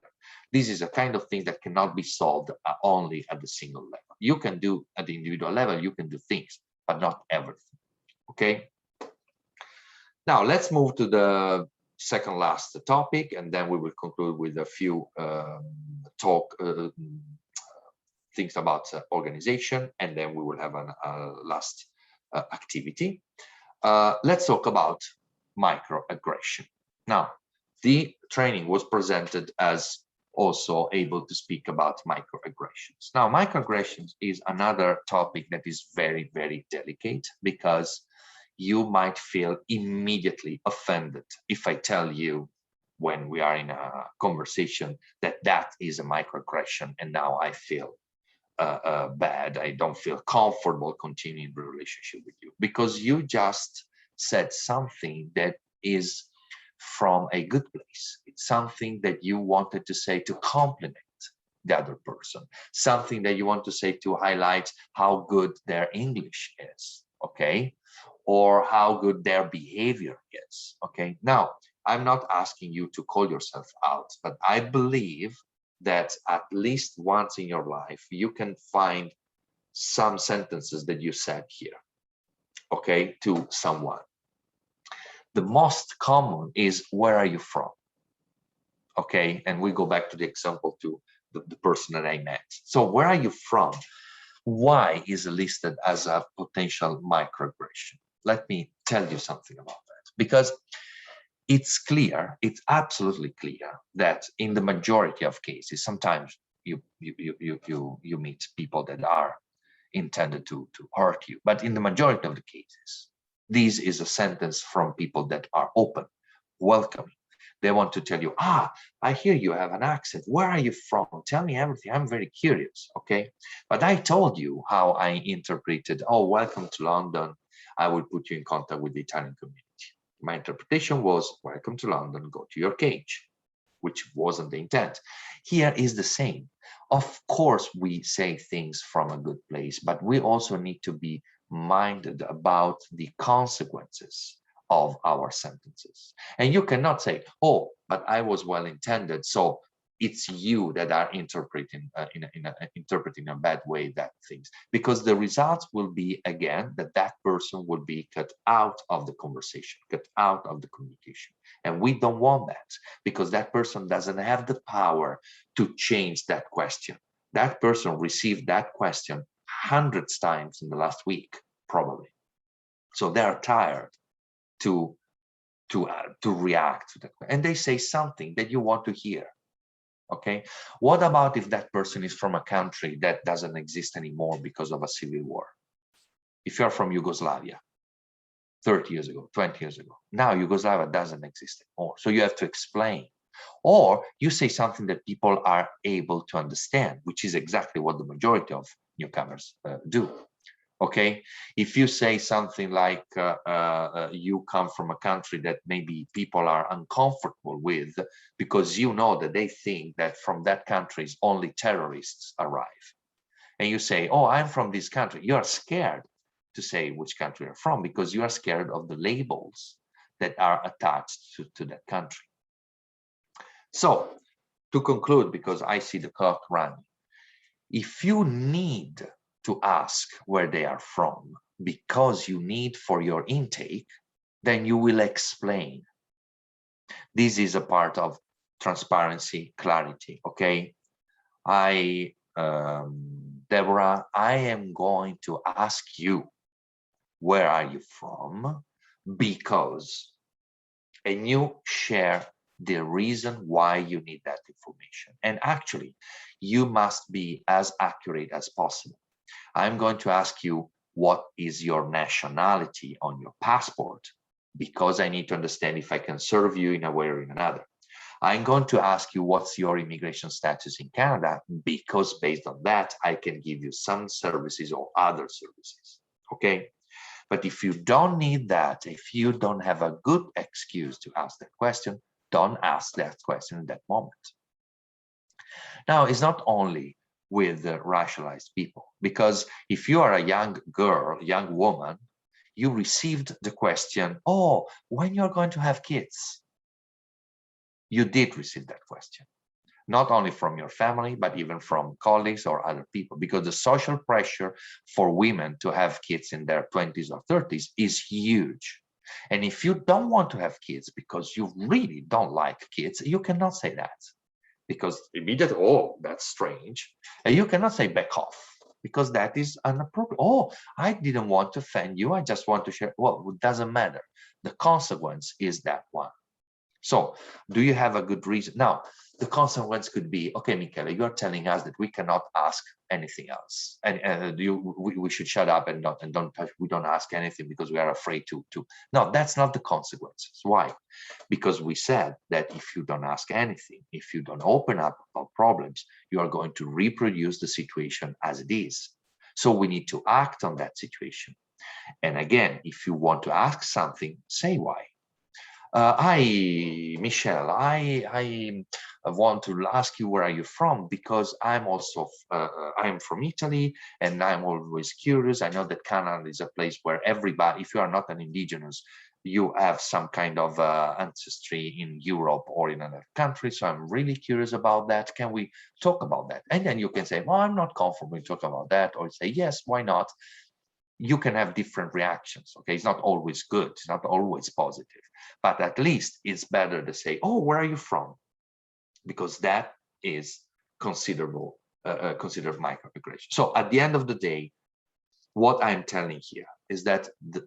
This is a kind of thing that cannot be solved only at the single level. You can do at the individual level, you can do things, but not everything. Okay. Now let's move to the second last topic, and then we will conclude with a few things about organization, and then we will have a last activity. Let's talk about microaggression. Now, the training was presented as also able to speak about microaggressions. Now, microaggressions is another topic that is very, very delicate, because you might feel immediately offended if I tell you when we are in a conversation that that is a microaggression, and now I feel bad. I don't feel comfortable continuing the relationship with you because you just said something that is from a good place. It's something that you wanted to say to compliment the other person, something that you want to say to highlight how good their English is, okay, or how good their behavior is, okay. Now, I'm not asking you to call yourself out, but I believe that at least once in your life, you can find some sentences that you said here, okay, to someone. The most common is, where are you from? Okay, and we go back to the example to the person that I met. So where are you from? Why is listed as a potential microaggression? Let me tell you something about that, because it's clear, it's absolutely clear that in the majority of cases, sometimes you meet people that are intended to hurt you, but in the majority of the cases, this is a sentence from people that are open, welcoming. They want to tell you, I hear you have an accent. Where are you from? Tell me everything. I'm very curious, okay? But I told you how I interpreted, oh, welcome to London. I will put you in contact with the Italian community. My interpretation was, welcome to London, go to your cage, which wasn't the intent. Here is the same. Of course, we say things from a good place, but we also need to be minded about the consequences of our sentences. And you cannot say, oh, but I was well intended, so it's you that are interpreting interpreting a bad way that things, because the results will be, again, that person will be cut out of the conversation, cut out of the communication. And we don't want that, because that person doesn't have the power to change that question. That person received that question hundreds of times in the last week, probably. So they are tired to react to that, and they say something that you want to hear. Okay, what about if that person is from a country that doesn't exist anymore because of a civil war? If you're from Yugoslavia 30 years ago, 20 years ago, now Yugoslavia doesn't exist anymore, so you have to explain. Or you say something that people are able to understand, which is exactly what the majority of newcomers do. Okay, if you say something like you come from a country that maybe people are uncomfortable with because you know that they think that from that country only terrorists arrive, and you say, oh, I'm from this country, you are scared to say which country you're from because you are scared of the labels that are attached to that country. So to conclude, because I see the clock running, if you need to ask where they are from because you need for your intake, then you will explain. This is a part of transparency, clarity, okay? Deborah, I am going to ask you, where are you from? Because, and you share the reason why you need that information. And actually, you must be as accurate as possible. I'm going to ask you, what is your nationality on your passport? Because I need to understand if I can serve you in a way or in another. I'm going to ask you, what's your immigration status in Canada? Because based on that, I can give you some services or other services, okay? But if you don't need that, if you don't have a good excuse to ask that question, don't ask that question in that moment. Now, it's not only with racialized people, because if you are a young girl, young woman, you received the question, oh, when you're going to have kids? You did receive that question, not only from your family, but even from colleagues or other people, because the social pressure for women to have kids in their 20s or 30s is huge. And if you don't want to have kids because you really don't like kids, you cannot say that. Because immediately, oh, that's strange. And you cannot say back off, because that is inappropriate. Oh, I didn't want to offend you. I just want to share. Well, it doesn't matter. The consequence is that one. So do you have a good reason? Now, the consequence could be, okay, Michele, you're telling us that we cannot ask anything else, and we should shut up and we don't ask anything because we are afraid to. No, that's not the consequences. Why? Because we said that if you don't ask anything, if you don't open up about problems, you are going to reproduce the situation as it is. So we need to act on that situation. And again, if you want to ask something, say why. Michele, I want to ask you, where are you from? Because I'm also, I'm from Italy, and I'm always curious. I know that Canada is a place where everybody, if you are not an indigenous, you have some kind of ancestry in Europe or in another country. So I'm really curious about that. Can we talk about that? And then you can say, well, I'm not comfortable to talk about that, or say, yes, why not? You can have different reactions. Okay, it's not always good, it's not always positive, but at least it's better to say, oh, where are you from? Because that is considerable, considered microaggression. So at the end of the day, what I'm telling here is that the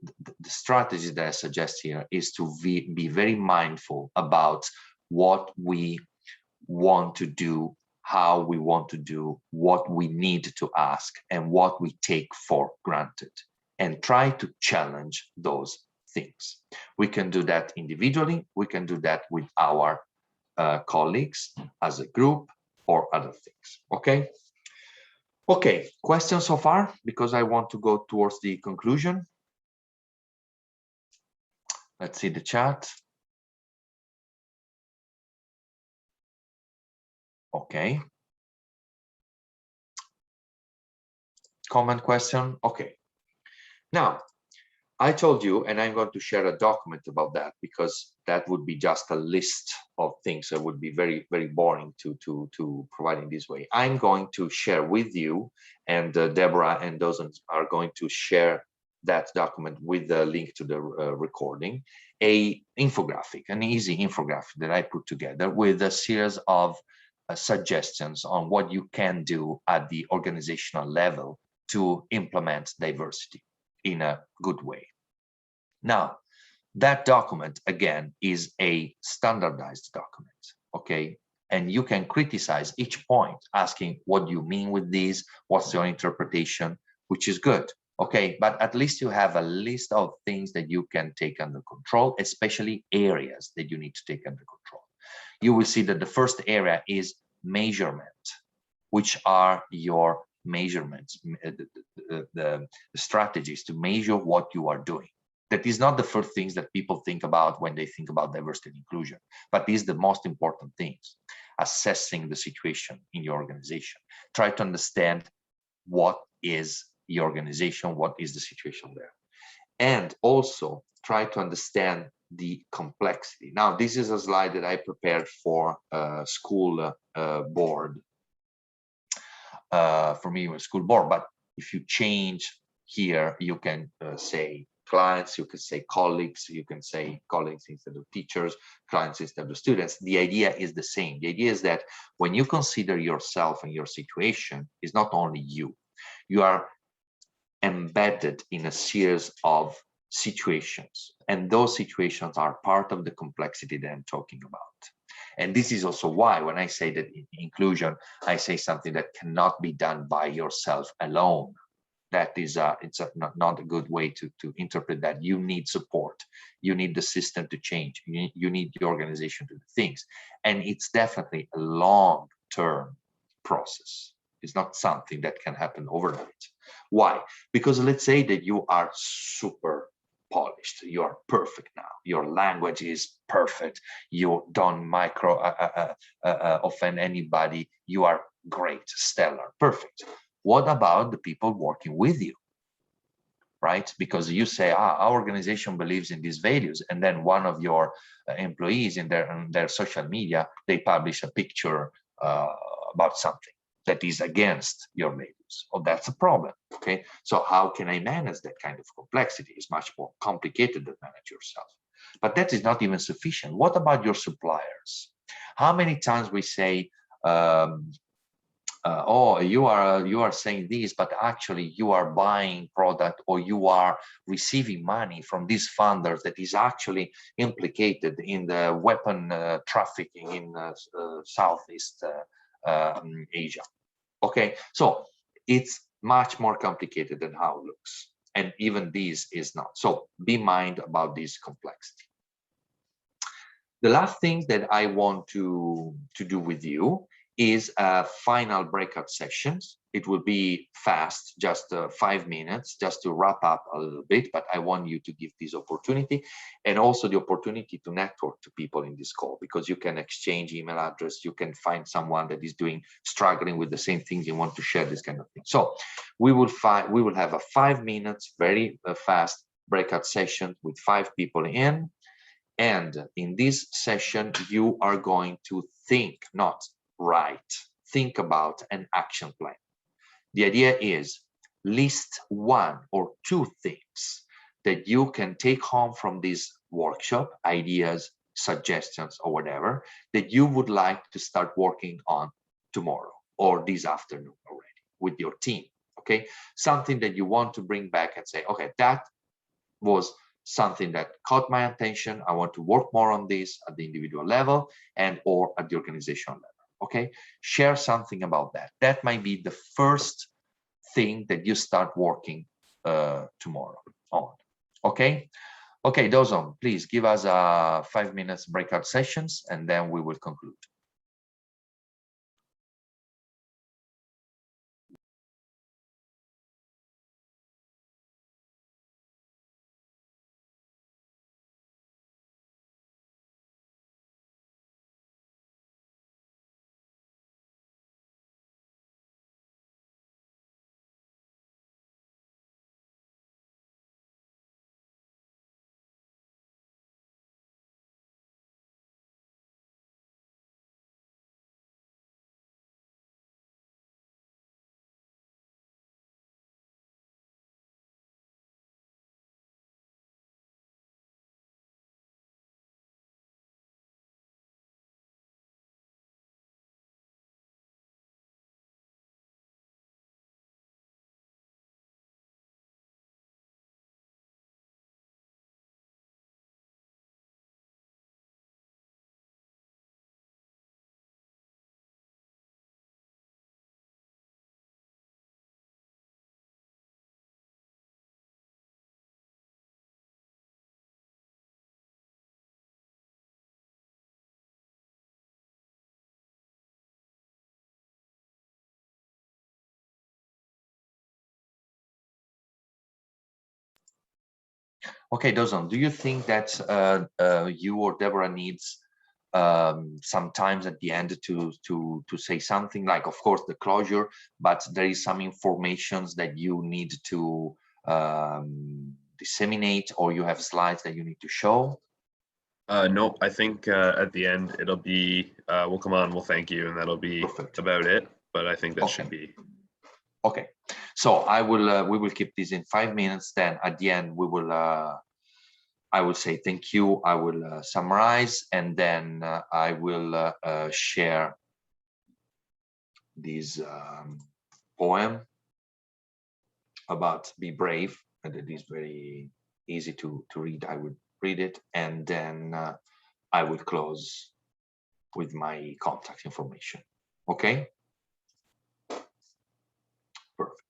strategy that I suggest here is to be very mindful about what we want to do, how we want to do, what we need to ask, and what we take for granted, and try to challenge those things. We can do that individually, we can do that with our colleagues as a group, or other things. Okay? Okay, questions so far? Because I want to go towards the conclusion. Let's see the chat. Okay. Comment, question? Okay. Now, I told you, and I'm going to share a document about that, because that would be just a list of things that would be very, very boring to provide in this way. I'm going to share with you, and Deborah and Dozan are going to share that document with the link to the recording, an infographic, an easy infographic that I put together with a series of suggestions on what you can do at the organizational level to implement diversity in a good way. Now, that document, again, is a standardized document, okay? And you can criticize each point, asking, what do you mean with this? What's your interpretation? Which is good, okay? But at least you have a list of things that you can take under control, especially areas that you need to take under control. You will see that the first area is measurement. Which are your measurements, the strategies to measure what you are doing. That is not the first things that people think about when they think about diversity and inclusion, but is the most important things. Assessing the situation in your organization. Try to understand what is your organization, what is the situation there. And also try to understand the complexity. Now, this is a slide that I prepared for school board. For me, it was school board, but if you change here, you can say clients, you can say colleagues, you can say colleagues instead of teachers, clients instead of students. The idea is the same. The idea is that when you consider yourself and your situation, it's not only you. You are embedded in a series of situations, and those situations are part of the complexity that I'm talking about. And this is also why when I say that in inclusion, I say something that cannot be done by yourself alone. That is not a good way to interpret that. You need support. You need the system to change. You need the organization to do things. And it's definitely a long-term process. It's not something that can happen overnight. Why? Because let's say that you are super polished, you are perfect now, your language is perfect, you don't offend anybody, you are great, stellar, perfect. What about the people working with you, right? Because you say, our organization believes in these values, and then one of your employees in their social media, they publish a picture about something that is against your values. Oh, that's a problem, okay? So how can I manage that kind of complexity? It's much more complicated than manage yourself. But that is not even sufficient. What about your suppliers? How many times we say, oh, you are saying this, but actually you are buying product or you are receiving money from these funders that is actually implicated in the weapon trafficking in Southeast Asia. Okay, so it's much more complicated than how it looks, and even this is not. So be mind about this complexity. The last thing that I want to do with you is final breakout sessions. It will be fast, just 5 minutes, just to wrap up a little bit, but I want you to give this opportunity and also the opportunity to network to people in this call, because you can exchange email address, you can find someone that is struggling with the same things you want to share, this kind of thing. So we will have a 5 minutes, very fast breakout session with 5 people in. And in this session, you are going to think, not write, think about an action plan. The idea is list 1 or 2 things that you can take home from this workshop, ideas, suggestions, or whatever, that you would like to start working on tomorrow or this afternoon already with your team, okay? Something that you want to bring back and say, okay, that was something that caught my attention. I want to work more on this at the individual level and or at the organizational level. Okay, share something about that. That might be the first thing that you start working tomorrow on. Okay, okay, Dozon, please give us 5 minutes breakout sessions and then we will conclude. Okay, Dozon, do you think that you or Deborah needs some times at the end to say something, like, of course, the closure, but there is some informations that you need to disseminate, or you have slides that you need to show? No, I think at the end it'll be we'll come on, we'll thank you, and that'll be perfect. About it. But I think that should be okay. So I will we will keep this in 5 minutes. Then at the end we will I will say thank you. I will summarize, and then I will share this poem about be brave, and it is very easy to read. I would read it, and then I will close with my contact information. Okay. Perfect.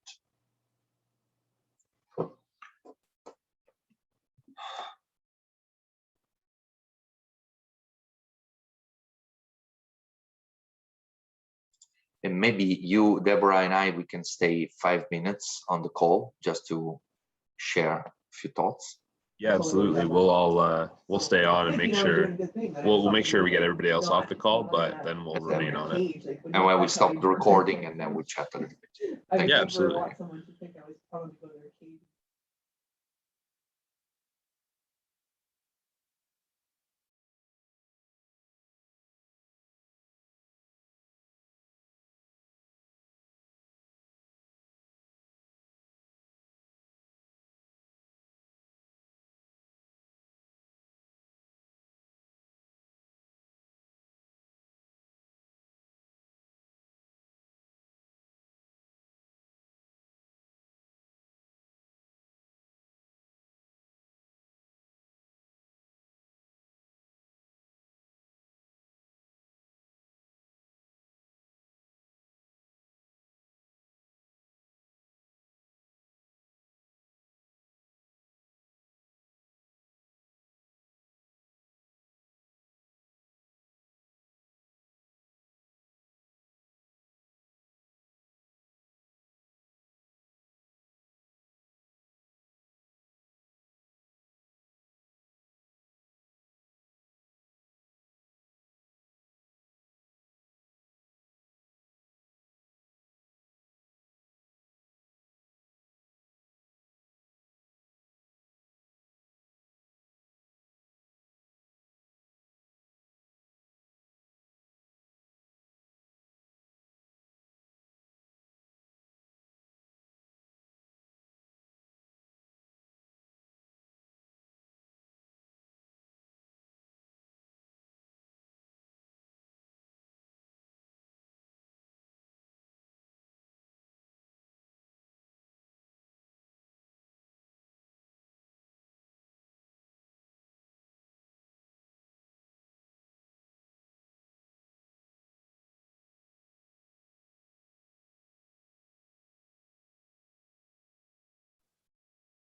And maybe you, Deborah, and I, we can stay 5 minutes on the call just to share a few thoughts. Yeah, absolutely. We'll all we'll stay on and make sure we'll make sure we get everybody else off the call, but then we'll remain on it. And when we stop the recording, and then we chat a little bit. Yeah, absolutely.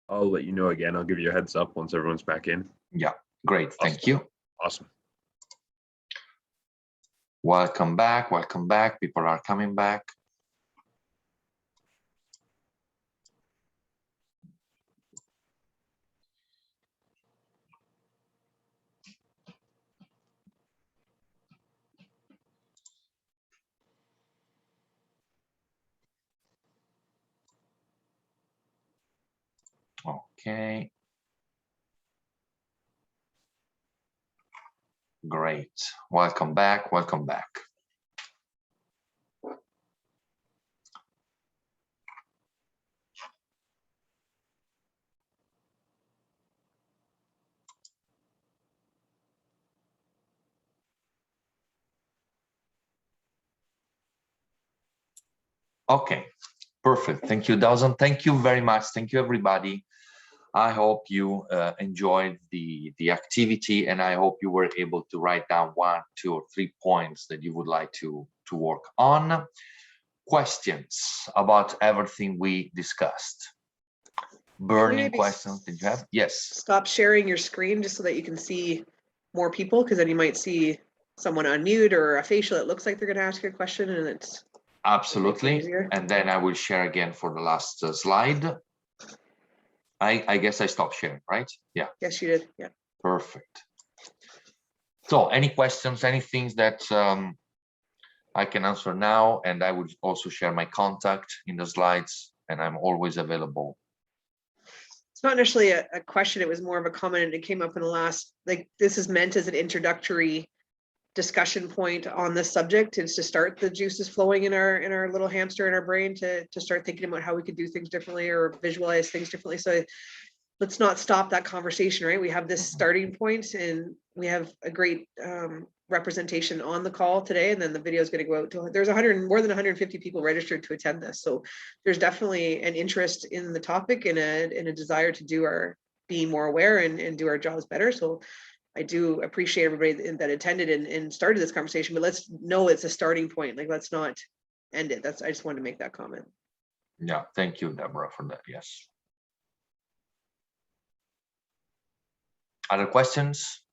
I'll let you know again. I'll give you a heads up once everyone's back in. Yeah, great. Awesome. Thank you. Awesome. Welcome back. Welcome back. People are coming back. Okay. Great. Welcome back. Welcome back. Okay, perfect. Thank you, Dawson. Thank you very much. Thank you, everybody. I hope you enjoyed the activity, and I hope you were able to write down 1, 2, or 3 points that you would like to work on. Questions about everything we discussed? Burning questions that you have? Yes. Stop sharing your screen just so that you can see more people, because then you might see someone unmute or a facial that looks like they're going to ask you a question, and it's absolutely. And then I will share again for the last slide. I guess I stopped sharing, right? Yeah. Yes, you did. Yeah. Perfect. So any questions, any things that I can answer now, and I would also share my contact in the slides, and I'm always available. It's not necessarily a question, it was more of a comment, and it came up in the last, like, this is meant as an introductory discussion point on this subject. It's to start the juices flowing in our little hamster in our brain to start thinking about how we could do things differently or visualize things differently. So let's not stop that conversation, right? We have this starting point, and we have a great representation on the call today, and then the video is going to go out to, there's more than 150 people registered to attend this. So there's definitely an interest in the topic and a desire to do being more aware and do our jobs better. So I do appreciate everybody that attended and started this conversation, but let's know it's a starting point. Like, let's not end it. I just wanted to make that comment. Yeah, thank you, Deborah, for that. Yes. Other questions?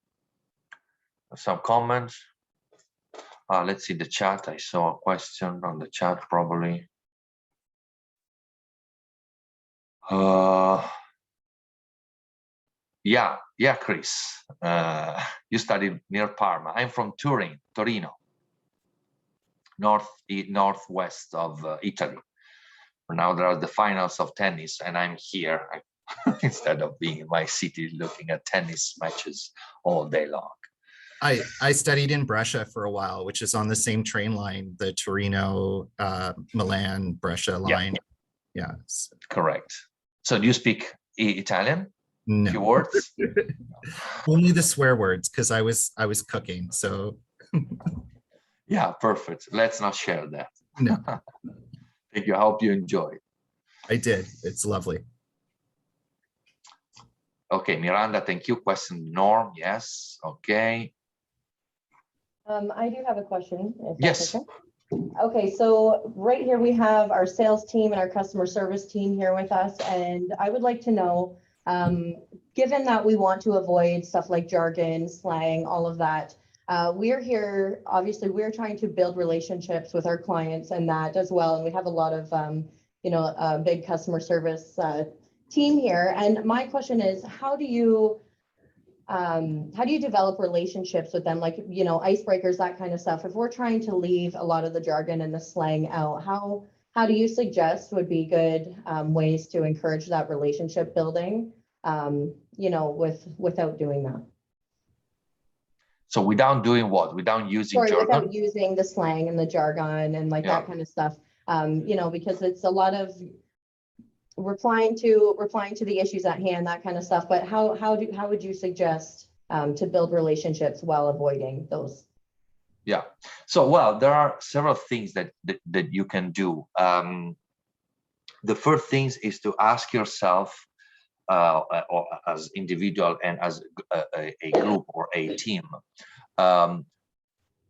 Some comments? Let's see the chat. I saw a question on the chat, probably. Yeah, Chris. You studied near Parma. I'm from Torino, northwest of Italy. Now there are the finals of tennis, and I'm here instead of being in my city looking at tennis matches all day long. I studied in Brescia for a while, which is on the same train line, the Torino, Milan, Brescia line. Yeah. Correct. So do you speak Italian? No. Few words? Only the swear words, because I was cooking. So yeah, perfect. Let's not share that. No. Thank you. I hope you enjoyed. I did. It's lovely. Okay, Miranda, thank you. Question Norm, yes. Okay. I do have a question. Yes. Okay, so right here we have our sales team and our customer service team here with us, and I would like to know, given that we want to avoid stuff like jargon, slang, all of that, we're here, obviously we're trying to build relationships with our clients and that as well, and we have a lot of, a big customer service team here, and my question is, how do you develop relationships with them, like, icebreakers, that kind of stuff? If we're trying to leave a lot of the jargon and the slang out, how do you suggest would be good ways to encourage that relationship building, without doing that? So without doing what? Without using jargon? Without using the slang and the jargon and that kind of stuff, because it's a lot of replying to the issues at hand, that kind of stuff. But how would you suggest to build relationships while avoiding those? Yeah. So, well, there are several things that you can do. The first thing is to ask yourself, or as individual and as a group or a team,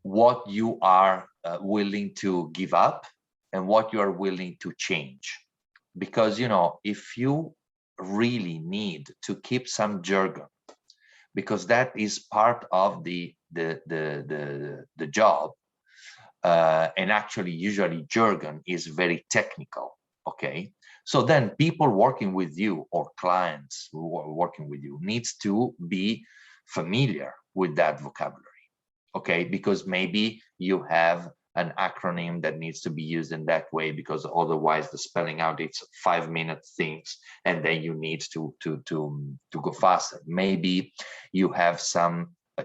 what you are willing to give up and what you are willing to change. Because, if you really need to keep some jargon, because that is part of the job. And actually, usually jargon is very technical. Okay, so then people working with you or clients who are working with you needs to be familiar with that vocabulary. Okay, because maybe you have an acronym that needs to be used in that way, because otherwise the spelling out, it's 5-minute things, and then you need to go faster. Maybe you have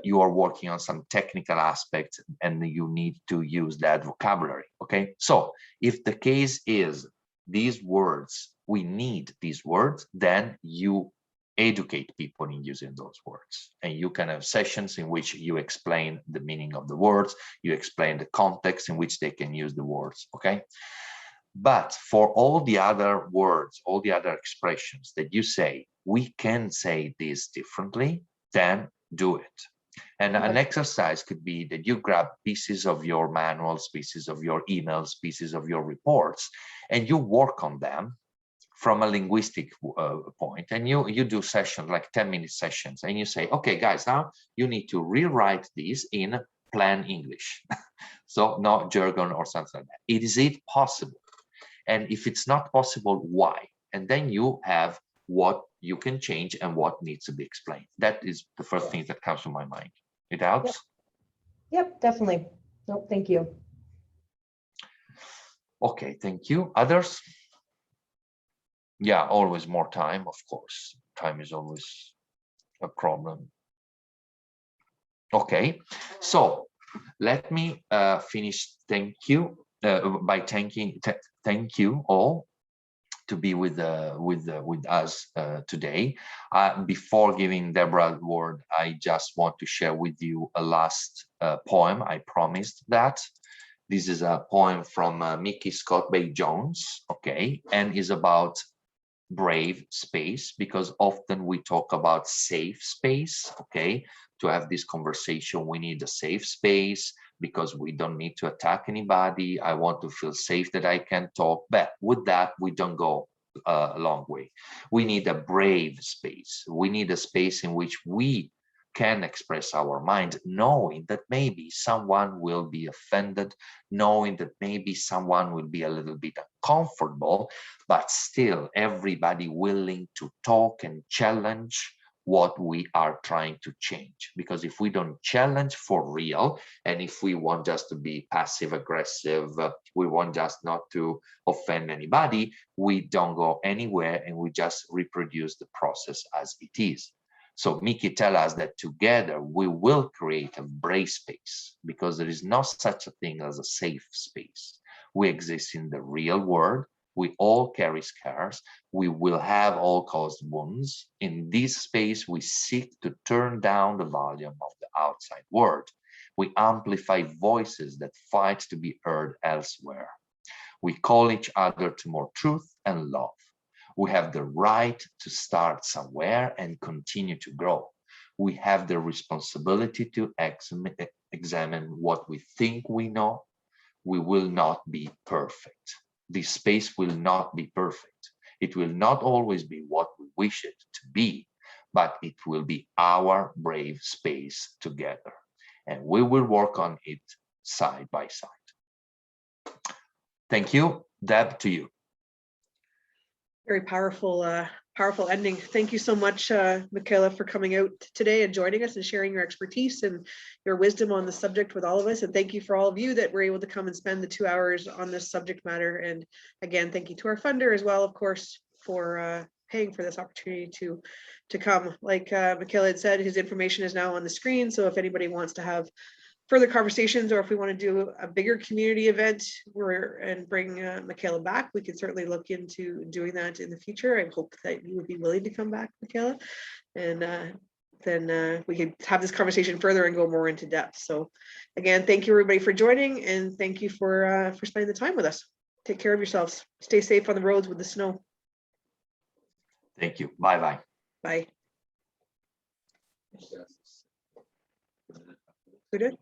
you are working on some technical aspects and you need to use that vocabulary. Okay, so if the case is these words, we need these words, then you educate people in using those words, and you can have sessions in which you explain the meaning of the words, you explain the context in which they can use the words. Okay, but for all the other words, all the other expressions that you say, we can say this differently, then do it. And an exercise could be that you grab pieces of your manuals, pieces of your emails, pieces of your reports, and you work on them from a linguistic point, and you do sessions, like 10-minute sessions, and you say, okay, guys, now you need to rewrite this in plain English. So not jargon or something like that. Is it possible? And if it's not possible, why? And then you have what you can change and what needs to be explained. That is the first thing that comes to my mind. It helps? Yep, definitely. No, thank you. Okay, thank you. Others? Yeah, always more time, of course. Time is always a problem. Okay, so let me finish. Thank you by thank you all to be with us today. Before giving Deborah the word, I just want to share with you a last poem. I promised that. This is a poem from Mickey Scott Bay Jones, okay, and is about brave space, because often we talk about safe space. Okay, to have this conversation, we need a safe space because we don't need to attack anybody. I want to feel safe that I can talk, but with that we don't go a long way. We need a brave space. We need a space in which we can express our mind, knowing that maybe someone will be offended, knowing that maybe someone will be a little bit uncomfortable, but still everybody willing to talk and challenge what we are trying to change. Because if we don't challenge for real, and if we want just to be passive aggressive, we want just not to offend anybody, we don't go anywhere, and we just reproduce the process as it is. So Mickey tells us that together we will create a brave space, because there is no such a thing as a safe space. We exist in the real world. We all carry scars. We will have all caused wounds. In this space, we seek to turn down the volume of the outside world. We amplify voices that fight to be heard elsewhere. We call each other to more truth and love. We have the right to start somewhere and continue to grow. We have the responsibility to examine what we think we know. We will not be perfect. This space will not be perfect. It will not always be what we wish it to be, but it will be our brave space together. And we will work on it side by side. Thank you. Deb, to you. Very powerful, powerful ending. Thank you so much, Michele, for coming out today and joining us and sharing your expertise and your wisdom on the subject with all of us. And thank you for all of you that were able to come and spend the 2 hours on this subject matter. And again, thank you to our funder as well, of course, for paying for this opportunity to come. Like Michele had said, his information is now on the screen. So if anybody wants to have further conversations, or if we want to do a bigger community event and bring Michele back, we can certainly look into doing that in the future. I hope that you would be willing to come back, Michele, and then we could have this conversation further and go more into depth. So again, thank you everybody for joining, and thank you for spending the time with us. Take care of yourselves. Stay safe on the roads with the snow. Thank you. Bye-bye. Bye. Who did?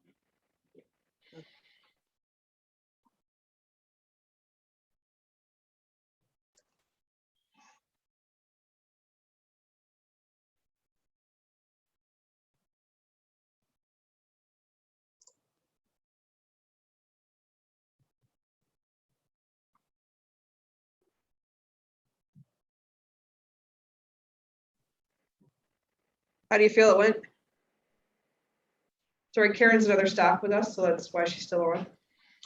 How do you feel it went? Sorry, Karen's another staff with us, so that's why she's still on.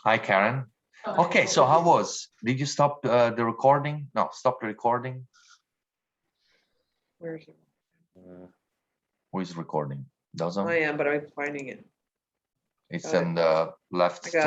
Hi, Karen. Okay, so how was? Did you stop the recording? No, stop the recording. Where is it? Who is recording? Doesn't? I am, but I'm finding it. It's Got it. in the left I got it. top.